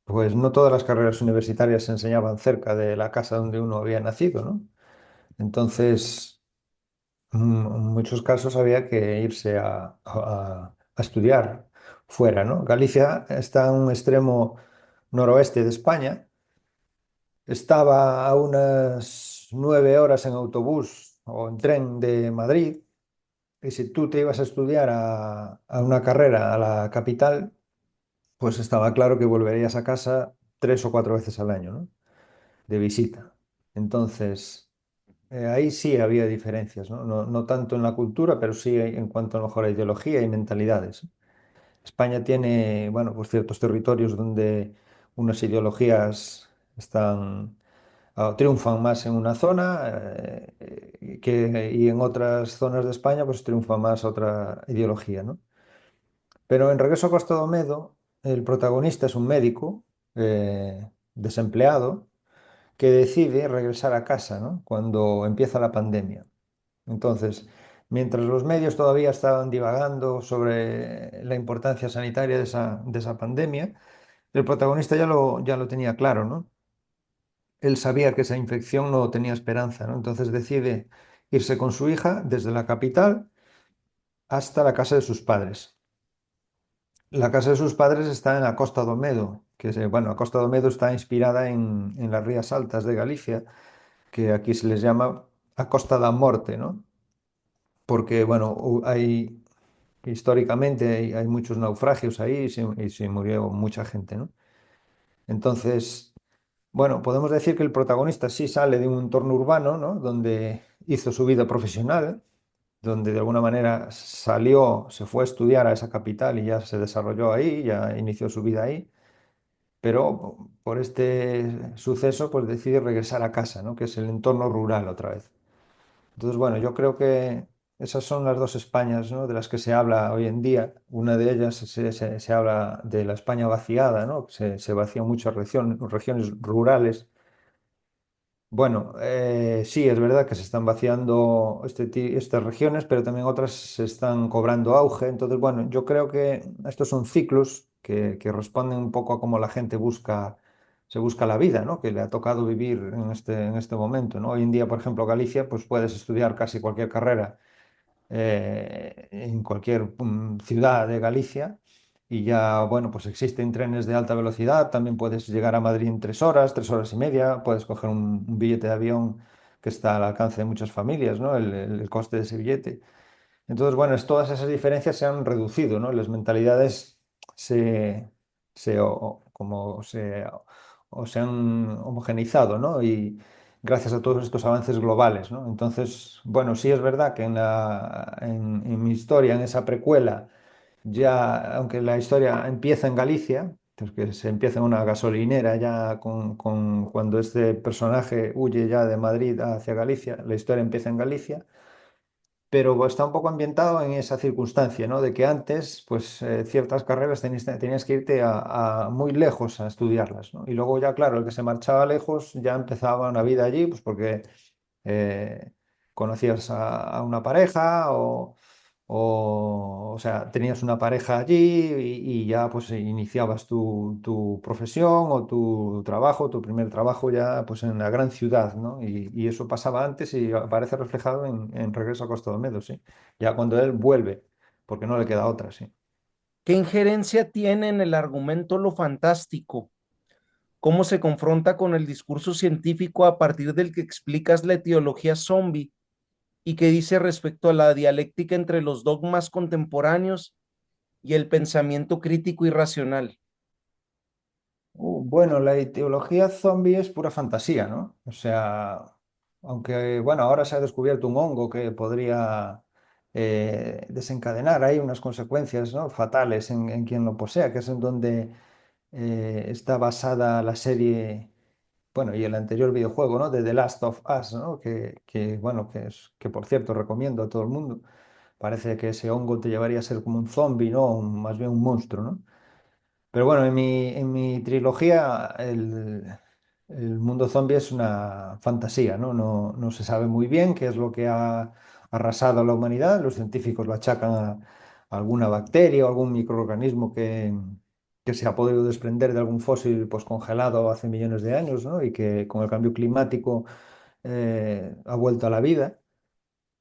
pues no todas las carreras universitarias se enseñaban cerca de la casa donde uno había nacido, ¿no? Entonces, en muchos casos había que irse a estudiar fuera, ¿no? Galicia está en un extremo noroeste de España. Estaba a unas 9 horas en autobús o en tren de Madrid. Y si tú te ibas a estudiar a una carrera a la capital, pues estaba claro que volverías a casa 3 o 4 veces al año, ¿no? De visita. Entonces, ahí sí había diferencias, ¿no? No tanto en la cultura, pero sí en cuanto a lo mejor a ideología y mentalidades. España tiene, bueno, pues ciertos territorios donde unas ideologías triunfan más en una zona y en otras zonas de España pues triunfa más otra ideología, ¿no? Pero en Regreso a Costa do Medo, el protagonista es un médico desempleado que decide regresar a casa, ¿no? Cuando empieza la pandemia. Entonces, mientras los medios todavía estaban divagando sobre la importancia sanitaria de esa pandemia, el protagonista ya lo tenía claro, ¿no? Él sabía que esa infección no tenía esperanza, ¿no? Entonces decide irse con su hija desde la capital hasta la casa de sus padres. La casa de sus padres está en la Costa do Medo, bueno, la Costa do Medo está inspirada en las Rías Altas de Galicia, que aquí se les llama a Costa da Morte, ¿no? Porque, bueno, históricamente hay muchos naufragios ahí y se murió mucha gente, ¿no? Entonces, bueno, podemos decir que el protagonista sí sale de un entorno urbano, ¿no? Donde hizo su vida profesional, donde de alguna manera salió, se fue a estudiar a esa capital y ya se desarrolló ahí, ya inició su vida ahí, pero por este suceso pues decide regresar a casa, ¿no? Que es el entorno rural otra vez. Entonces, bueno, yo creo que esas son las dos Españas, ¿no? De las que se habla hoy en día. Una de ellas se habla de la España vaciada, ¿no? Se vacían muchas regiones rurales. Bueno, sí, es verdad que se están vaciando estas regiones, pero también otras se están cobrando auge. Entonces, bueno, yo creo que estos son ciclos que responden un poco a cómo la gente se busca la vida, ¿no? Que le ha tocado vivir en este momento, ¿no? Hoy en día, por ejemplo, Galicia, pues puedes estudiar casi cualquier carrera en cualquier ciudad de Galicia y ya, bueno, pues existen trenes de alta velocidad, también puedes llegar a Madrid en 3 horas, 3 horas y media, puedes coger un billete de avión que está al alcance de muchas familias, ¿no? El coste de ese billete. Entonces, bueno, todas esas diferencias se han reducido, ¿no? Las mentalidades se, se, o- como se, o se han homogeneizado, ¿no? gracias a todos estos avances globales, ¿no? Entonces, bueno, sí es verdad que en mi historia, en esa precuela, ya, aunque la historia empieza en Galicia, pues que se empieza en una gasolinera ya cuando este personaje huye ya de Madrid hacia Galicia, la historia empieza en Galicia, pero está un poco ambientado en esa circunstancia, ¿no? De que antes, pues ciertas carreras tenías que irte a muy lejos a estudiarlas, ¿no? Y luego ya, claro, el que se marchaba lejos ya empezaba una vida allí, pues porque eh, conocías a una pareja o sea, tenías una pareja allí y ya pues iniciabas tu profesión o tu trabajo, tu primer trabajo ya pues en la gran ciudad, ¿no? Y eso pasaba antes y aparece reflejado en Regreso a Costa de Olmedo, sí. Ya cuando él vuelve, porque no le queda otra, sí. ¿Qué injerencia tiene en el argumento lo fantástico? ¿Cómo se confronta con el discurso científico a partir del que explicas la etiología zombie y qué dice respecto a la dialéctica entre los dogmas contemporáneos y el pensamiento crítico y racional? Bueno, la ideología zombie es pura fantasía, ¿no? O sea, aunque, bueno, ahora se ha descubierto un hongo que podría desencadenar ahí unas consecuencias, ¿no? Fatales en quien lo posea, que es en donde está basada la serie, bueno, y el anterior videojuego, ¿no? De The Last of Us, ¿no? Bueno, que por cierto recomiendo a todo el mundo. Parece que ese hongo te llevaría a ser como un zombie, ¿no? Más bien un monstruo, ¿no? Pero bueno, en mi trilogía el mundo zombie es una fantasía, ¿no? No se sabe muy bien qué es lo que ha arrasado a la humanidad. Los científicos lo achacan a alguna bacteria o algún microorganismo que se ha podido desprender de algún fósil pues, congelado hace millones de años, ¿no? Y que con el cambio climático ha vuelto a la vida.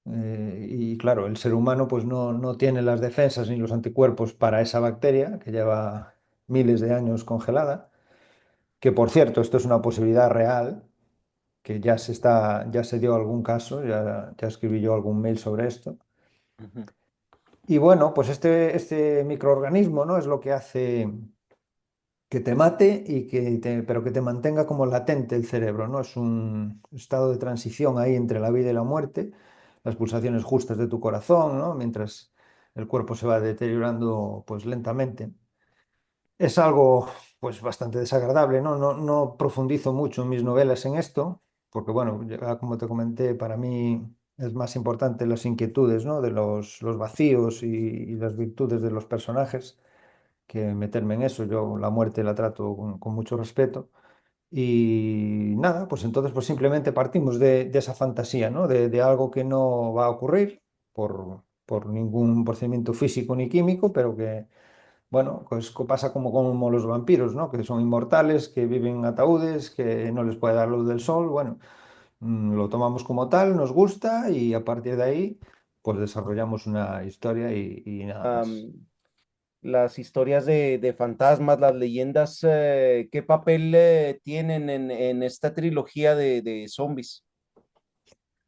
Y claro, el ser humano pues no tiene las defensas ni los anticuerpos para esa bacteria que lleva miles de años congelada, que por cierto, esto es una posibilidad real, que ya se dio algún caso, ya escribí yo algún mail sobre esto. Ujú, Y bueno, pues este microorganismo, ¿no? Es lo que hace que te mate pero que te mantenga como latente el cerebro, ¿no? Es un estado de transición ahí entre la vida y la muerte, las pulsaciones justas de tu corazón, ¿no? Mientras el cuerpo se va deteriorando pues lentamente. Es algo pues bastante desagradable, ¿no? No profundizo mucho en mis novelas en esto, porque bueno, ya como te comenté, para mí es más importante las inquietudes, ¿no? De los vacíos y las virtudes de los personajes que meterme en eso. Yo la muerte la trato con mucho respeto. Y nada, pues entonces pues simplemente partimos de esa fantasía, ¿no? De algo que no va a ocurrir por ningún procedimiento físico ni químico, pero que, bueno, pues pasa como los vampiros, ¿no? Que son inmortales, que viven en ataúdes, que no les puede dar luz del sol. Bueno, lo tomamos como tal, nos gusta y a partir de ahí pues desarrollamos una historia y nada más. am, las historias de fantasmas, las leyendas, ¿qué papel tienen en esta trilogía de zombies?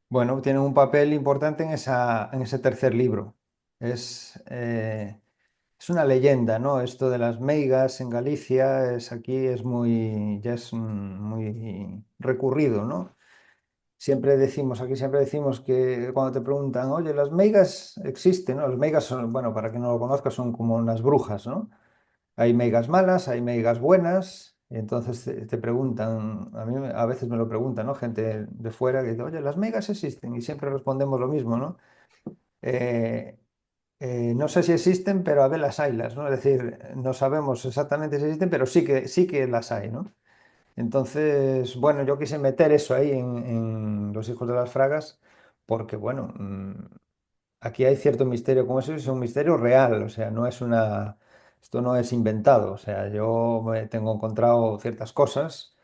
Bueno, tienen un papel importante en ese tercer libro. Es una leyenda, ¿no? Esto de las meigas en Galicia ya es muy recurrido, ¿no? Aquí siempre decimos que cuando te preguntan, oye, las meigas existen, ¿no? Las meigas son, bueno, para que no lo conozcas, son como unas brujas, ¿no? Hay meigas malas, hay meigas buenas, y entonces te preguntan, a veces me lo preguntan, ¿no? Gente de fuera que dice, oye, las meigas existen, y siempre respondemos lo mismo, ¿no? Eh, no sé si existen, pero a ver las haylas, ¿no? Es decir, no sabemos exactamente si existen, pero sí que las hay, ¿no? Entonces, bueno, yo quise meter eso ahí en Los Hijos de las Fragas, porque, bueno, aquí hay cierto misterio como eso, es un misterio real, o sea, esto no es inventado, o sea, yo tengo encontrado ciertas cosas,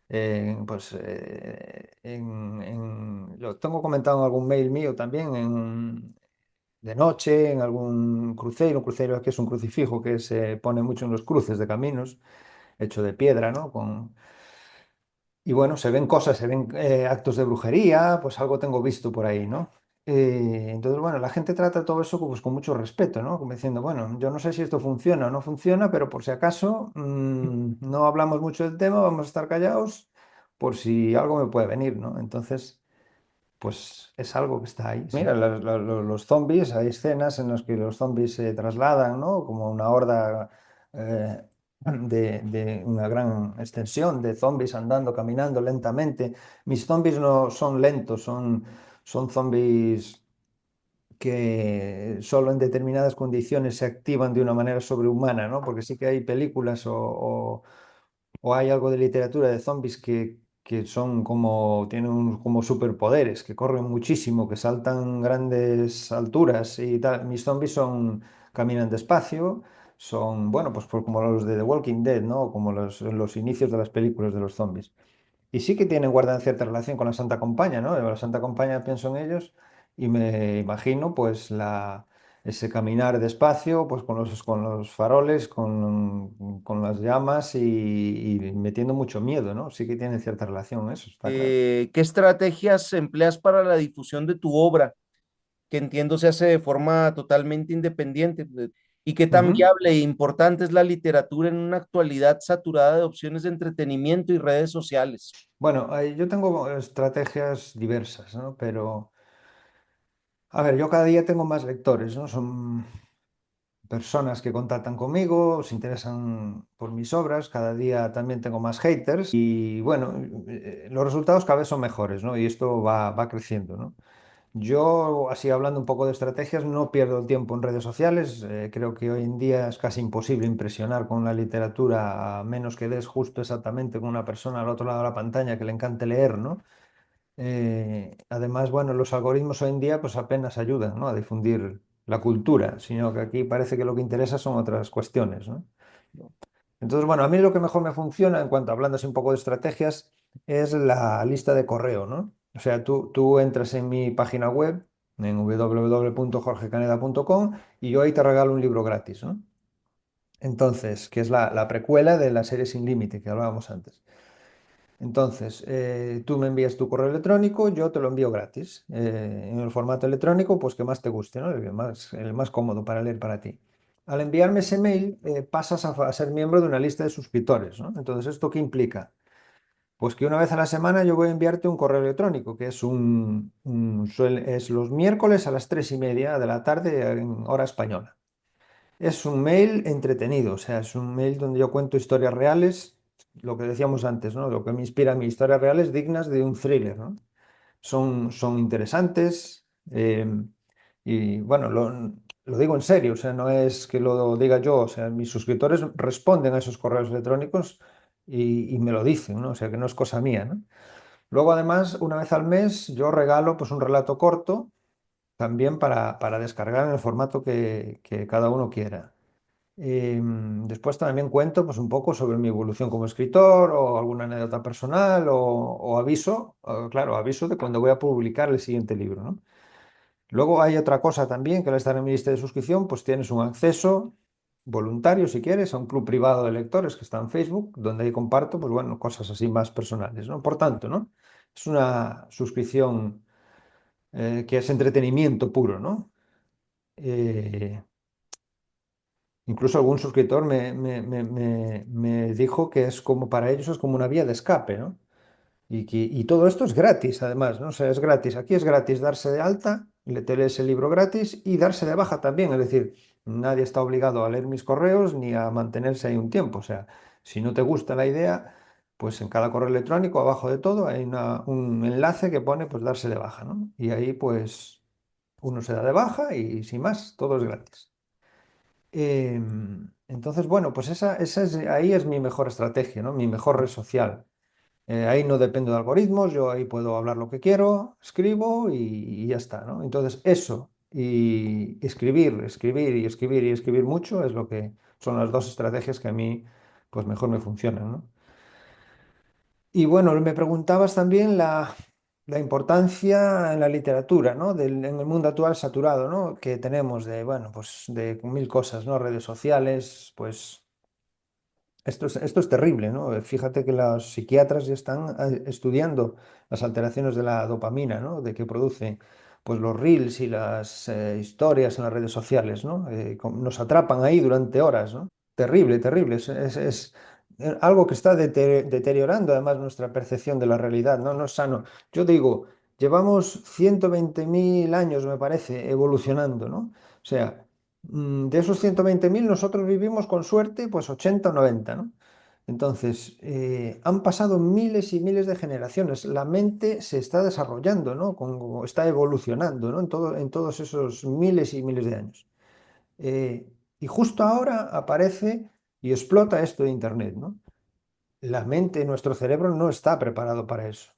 pues, lo tengo comentado en algún mail mío también, de noche, en algún crucero. Un crucero que es un crucifijo que se pone mucho en los cruces de caminos, hecho de piedra, ¿no? Y bueno, se ven cosas, se ven actos de brujería, pues algo tengo visto por ahí, ¿no? Entonces, bueno, la gente trata todo eso pues, con mucho respeto, ¿no? Como diciendo, bueno, yo no sé si esto funciona o no funciona, pero por si acaso no hablamos mucho del tema, vamos a estar callados, por si algo me puede venir, ¿no? Entonces, pues es algo que está ahí. Mira, los zombies, hay escenas en las que los zombies se trasladan, ¿no? Como una horda de una gran extensión de zombies andando, caminando lentamente. Mis zombies no son lentos, son zombies que solo en determinadas condiciones se activan de una manera sobrehumana, ¿no? Porque sí que hay películas o hay algo de literatura de zombies que son como, tienen como superpoderes, que corren muchísimo, que saltan grandes alturas y tal. Mis zombies caminan despacio, son, bueno, pues como los de The Walking Dead, ¿no? Como los inicios de las películas de los zombies. Y sí que tienen, guardan cierta relación con la Santa Compañía, ¿no? La Santa Compañía pienso en ellos y me imagino pues ese caminar despacio, pues con los faroles, con las llamas y metiendo mucho miedo, ¿no? Sí que tienen cierta relación, eso está claro. ¿Qué estrategias empleas para la difusión de tu obra? Que entiendo se hace de forma totalmente independiente. ¿Y qué tan Ujú. viable e importante es la literatura en una actualidad saturada de opciones de entretenimiento y redes sociales? Bueno, yo tengo estrategias diversas, ¿no? Pero, a ver, yo cada día tengo más lectores, ¿no? Son personas que contactan conmigo, se interesan por mis obras, cada día también tengo más haters y bueno, los resultados cada vez son mejores, ¿no? Y esto va creciendo, ¿no? Yo, así hablando un poco de estrategias, no pierdo el tiempo en redes sociales. Creo que hoy en día es casi imposible impresionar con la literatura, a menos que des justo exactamente con una persona al otro lado de la pantalla que le encante leer, ¿no? Además, bueno, los algoritmos hoy en día pues apenas ayudan, ¿no? A difundir la cultura, sino que aquí parece que lo que interesa son otras cuestiones, ¿no? Entonces, bueno, a mí lo que mejor me funciona, en cuanto hablando así un poco de estrategias, es la lista de correo, ¿no? O sea, tú entras en mi página web, en www.jorgecaneda.com, y yo ahí te regalo un libro gratis, ¿no? Entonces, que es la precuela de la serie Sin Límite que hablábamos antes. Entonces, tú me envías tu correo electrónico, yo te lo envío gratis, en el formato electrónico, pues que más te guste, ¿no? El más cómodo para leer para ti. Al enviarme ese mail, pasas a ser miembro de una lista de suscriptores, ¿no? Entonces, ¿esto qué implica? Pues que una vez a la semana yo voy a enviarte un correo electrónico, que es los miércoles a las 3:30 de la tarde en hora española. Es un mail entretenido, o sea, es un mail donde yo cuento historias reales, lo que decíamos antes, ¿no? Lo que me inspira a mí, historias reales dignas de un thriller, ¿no? Son interesantes y bueno, lo digo en serio, o sea, no es que lo diga yo, o sea, mis suscriptores responden a esos correos electrónicos y me lo dicen, ¿no? O sea, que no es cosa mía, ¿no? Luego, además, una vez al mes yo regalo pues un relato corto también para descargar en el formato que cada uno quiera. Después también cuento pues, un poco sobre mi evolución como escritor o alguna anécdota personal o aviso, claro, aviso de cuando voy a publicar el siguiente libro, ¿no? Luego hay otra cosa también, que al estar en mi lista de suscripción, pues tienes un acceso voluntario, si quieres, a un club privado de lectores que está en Facebook, donde ahí comparto, pues bueno, cosas así más personales, ¿no? Por tanto, ¿no? Es una suscripción que es entretenimiento puro, ¿no? Eh, Incluso algún suscriptor me dijo que es como para ellos es como una vía de escape, ¿no? Y todo esto es gratis, además, ¿no? O sea, es gratis. Aquí es gratis darse de alta, te lees el libro gratis y darse de baja también. Es decir, nadie está obligado a leer mis correos ni a mantenerse ahí un tiempo. O sea, si no te gusta la idea, pues en cada correo electrónico, abajo de todo, hay un enlace que pone pues darse de baja, ¿no? Y ahí pues uno se da de baja y sin más, todo es gratis. Entonces, bueno, pues ahí es mi mejor estrategia, ¿no? Mi mejor red social. Ahí no dependo de algoritmos, yo ahí puedo hablar lo que quiero, escribo y ya está, ¿no? Entonces, eso y escribir, escribir y escribir y escribir mucho es lo que son las dos estrategias que a mí pues mejor me funcionan, ¿no? Y bueno, me preguntabas también la importancia en la literatura, ¿no? En el mundo actual saturado, ¿no? Que tenemos de, bueno, pues de mil cosas, ¿no? Redes sociales, pues esto es terrible, ¿no? Fíjate que los psiquiatras ya están estudiando las alteraciones de la dopamina, ¿no? De que produce, pues los reels y las historias en las redes sociales, ¿no? Nos atrapan ahí durante horas, ¿no? Terrible, terrible. algo que está deteriorando además nuestra percepción de la realidad, ¿no? No es sano. Yo digo, llevamos 120.000 años, me parece, evolucionando, ¿no? O sea, de esos 120.000 nosotros vivimos con suerte pues 80 o 90, ¿no? Entonces, han pasado miles y miles de generaciones. La mente se está desarrollando, ¿no? Está evolucionando, ¿no? En todos esos miles y miles de años. Eh, y justo ahora aparece y explota esto de Internet, ¿no? La mente, nuestro cerebro no está preparado para eso.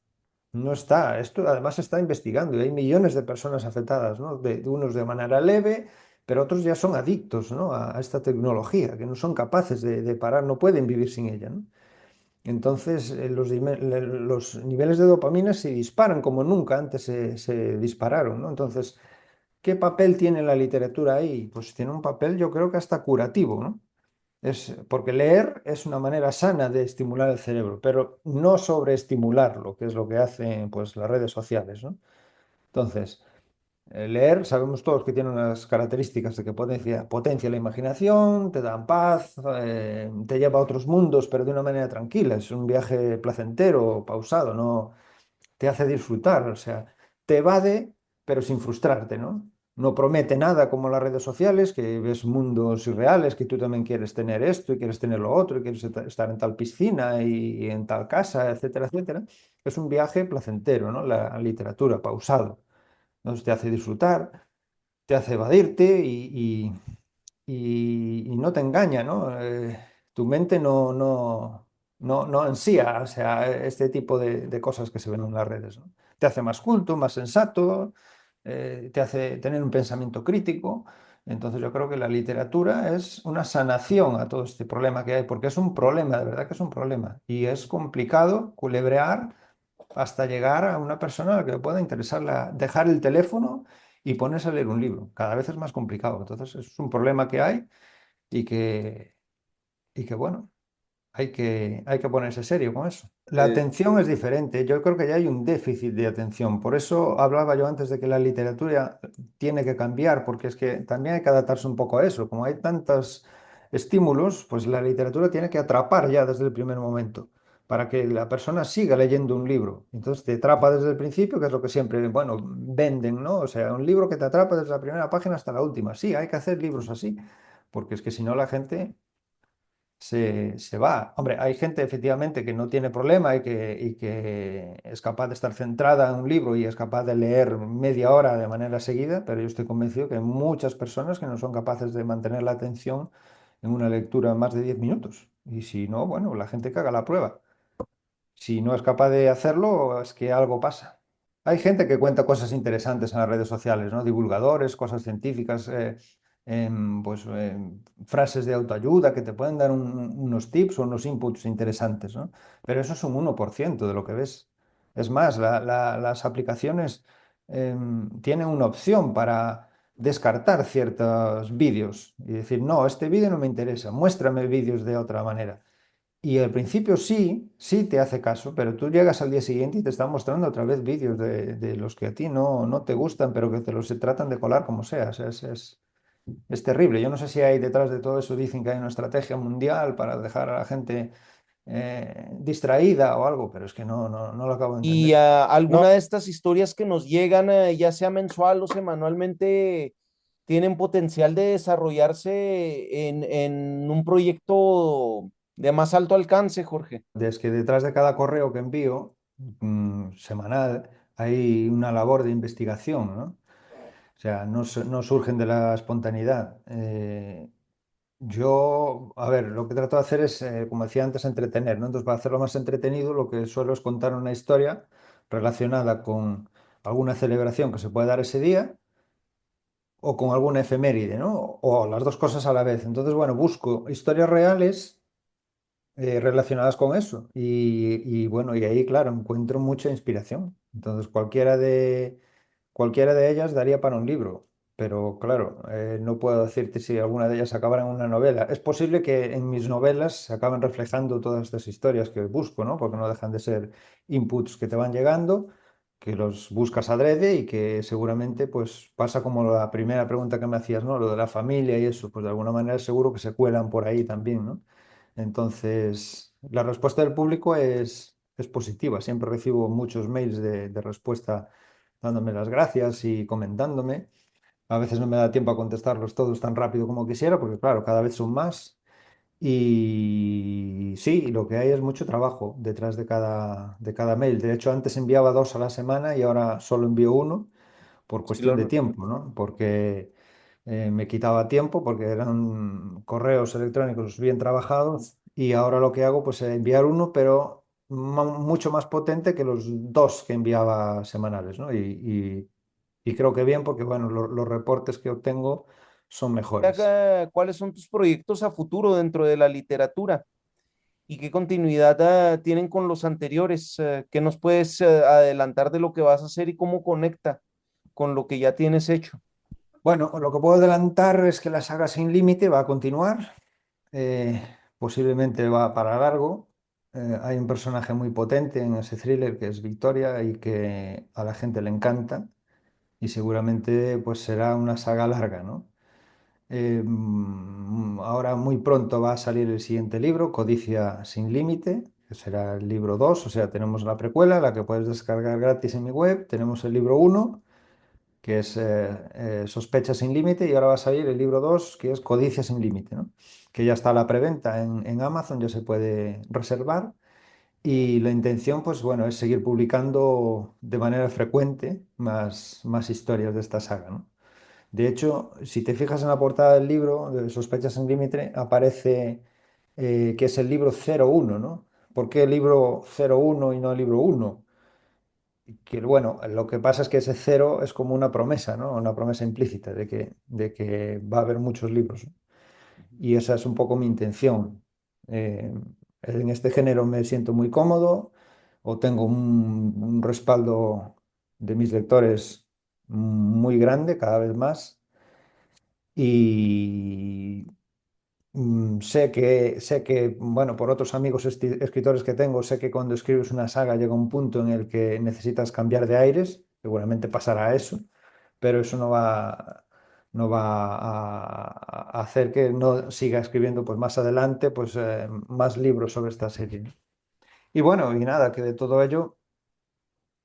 No está. Esto además se está investigando y hay millones de personas afectadas, ¿no? De unos de manera leve, pero otros ya son adictos, ¿no? A esta tecnología, que no son capaces de parar, no pueden vivir sin ella, ¿no? Entonces, los niveles de dopamina se disparan como nunca antes se dispararon, ¿no? Entonces, ¿qué papel tiene la literatura ahí? Pues tiene un papel, yo creo que hasta curativo, ¿no? Porque leer es una manera sana de estimular el cerebro, pero no sobreestimularlo, que es lo que hacen pues, las redes sociales, ¿no? Entonces, leer, sabemos todos que tiene unas características de que potencia la imaginación, te dan paz, te lleva a otros mundos, pero de una manera tranquila. Es un viaje placentero, pausado, no te hace disfrutar, o sea, te evade, pero sin frustrarte, ¿no? No promete nada como las redes sociales, que ves mundos irreales, que tú también quieres tener esto y quieres tener lo otro, y quieres estar en tal piscina y en tal casa, etcétera, etcétera. Es un viaje placentero, ¿no? La literatura, pausado. Entonces te hace disfrutar, te hace evadirte y no te engaña, ¿no? Tu mente no ansía, o sea, este tipo de cosas que se ven en las redes, ¿no? Te hace más culto, más sensato, te hace tener un pensamiento crítico. Entonces yo creo que la literatura es una sanación a todo este problema que hay, porque es un problema, de verdad que es un problema. Y es complicado culebrear hasta llegar a una persona a la que le pueda interesar dejar el teléfono y ponerse a leer un libro. Cada vez es más complicado. Entonces es un problema que hay y que bueno, hay que ponerse serio con eso. La Eh, atención es diferente. Yo creo que ya hay un déficit de atención. Por eso hablaba yo antes de que la literatura tiene que cambiar, porque es que también hay que adaptarse un poco a eso. Como hay tantos estímulos, pues la literatura tiene que atrapar ya desde el primer momento, para que la persona siga leyendo un libro. Entonces te atrapa desde el principio, que es lo que siempre, bueno, venden, ¿no? O sea, un libro que te atrapa desde la primera página hasta la última. Sí, hay que hacer libros así, porque es que si no la gente se va. Hombre, hay gente efectivamente que no tiene problema y que es capaz de estar centrada en un libro y es capaz de leer media hora de manera seguida, pero yo estoy convencido que hay muchas personas que no son capaces de mantener la atención en una lectura más de 10 minutos. Y si no, bueno, la gente que haga la prueba. Si no es capaz de hacerlo, es que algo pasa. Hay gente que cuenta cosas interesantes en las redes sociales, ¿no? Divulgadores, cosas científicas, pues frases de autoayuda que te pueden dar unos tips o unos inputs interesantes, ¿no? Pero eso es un 1% de lo que ves. Es más, las aplicaciones tienen una opción para descartar ciertos vídeos y decir, no, este vídeo no me interesa, muéstrame vídeos de otra manera. Y al principio sí, sí te hace caso, pero tú llegas al día siguiente y te están mostrando otra vez vídeos de los que a ti no te gustan, pero que te los tratan de colar como sea. O sea, es terrible. Yo no sé si hay detrás de todo eso, dicen que hay una estrategia mundial para dejar a la gente distraída o algo, pero es que no lo acabo de y entender. alguna No, de estas historias que nos llegan, ya sea mensual o semanalmente, tienen potencial de desarrollarse en un proyecto de más alto alcance, Jorge. es que detrás de cada correo que envío, semanal, hay una labor de investigación, ¿no? O sea, no surgen de la espontaneidad. Yo, a ver, lo que trato de hacer es, como decía antes, entretener, ¿no? Entonces, para hacerlo más entretenido, lo que suelo es contar una historia relacionada con alguna celebración que se puede dar ese día o con alguna efeméride, ¿no? O las dos cosas a la vez. Entonces, bueno, busco historias reales relacionadas con eso. Bueno, y ahí, claro, encuentro mucha inspiración. Entonces, cualquiera de ellas daría para un libro. Pero claro, no puedo decirte si alguna de ellas acabará en una novela. Es posible que en mis novelas se acaben reflejando todas estas historias que busco, ¿no? Porque no dejan de ser inputs que te van llegando, que los buscas adrede y que seguramente pues pasa como la primera pregunta que me hacías, ¿no? Lo de la familia y eso, pues de alguna manera seguro que se cuelan por ahí también, ¿no? Entonces, la respuesta del público es positiva. Siempre recibo muchos mails de respuesta dándome las gracias y comentándome. A veces no me da tiempo a contestarlos todos tan rápido como quisiera, porque claro, cada vez son más. Y sí, lo que hay es mucho trabajo detrás de cada mail. De hecho, antes enviaba dos a la semana y ahora solo envío uno por Sí, cuestión de claro. tiempo, ¿no? Porque me quitaba tiempo, porque eran correos electrónicos bien trabajados y ahora lo que hago pues es enviar uno, pero mucho más potente que los dos que enviaba semanales, ¿no? Y creo que bien porque, bueno, los reportes que obtengo son mejores. ¿Cuáles son tus proyectos a futuro dentro de la literatura y qué continuidad tienen con los anteriores? ¿Qué nos puedes adelantar de lo que vas a hacer y cómo conecta con lo que ya tienes hecho? Bueno, lo que puedo adelantar es que la saga Sin Límite va a continuar, eh, posiblemente va para largo. Hay un personaje muy potente en ese thriller que es Victoria y que a la gente le encanta y seguramente pues será una saga larga, ¿no? Ahora muy pronto va a salir el siguiente libro, Codicia Sin Límite, que será el libro 2. O sea, tenemos la precuela, la que puedes descargar gratis en mi web, tenemos el libro uno que es Sospecha sin límite, y ahora va a salir el libro 2 que es Codicia sin límite, ¿no? Que ya está a la preventa en Amazon, ya se puede reservar. Y la intención, pues bueno, es seguir publicando de manera frecuente más historias de esta saga, ¿no? De hecho, si te fijas en la portada del libro de Sospechas sin límite, aparece que es el libro 01, ¿no? ¿Por qué el libro 01 y no el libro uno? Que bueno, lo que pasa es que ese cero es como una promesa, ¿no? Una promesa implícita de que va a haber muchos libros, ¿no? Y esa es un poco mi intención. Eh, en este género me siento muy cómodo o tengo un respaldo de mis lectores muy grande, cada vez más. Y sé que, bueno, por otros amigos escritores que tengo, sé que cuando escribes una saga llega un punto en el que necesitas cambiar de aires, seguramente pasará eso, pero eso no va a hacer que no siga escribiendo pues más adelante pues más libros sobre esta serie, ¿no? Y bueno, y nada, que de todo ello,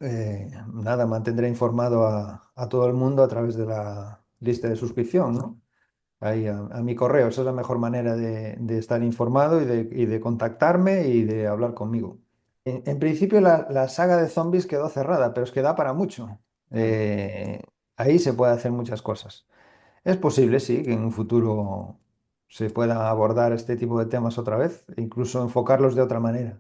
nada, mantendré informado a todo el mundo a través de la lista de suscripción, ¿no? Ahí a mi correo. Esa es la mejor manera de estar informado y de contactarme y de hablar conmigo. En principio la saga de zombies quedó cerrada, pero es que da para mucho. Claro. Eh, Ahí se puede hacer muchas cosas. Es posible, sí, que en un futuro se pueda abordar este tipo de temas otra vez e incluso enfocarlos de otra manera.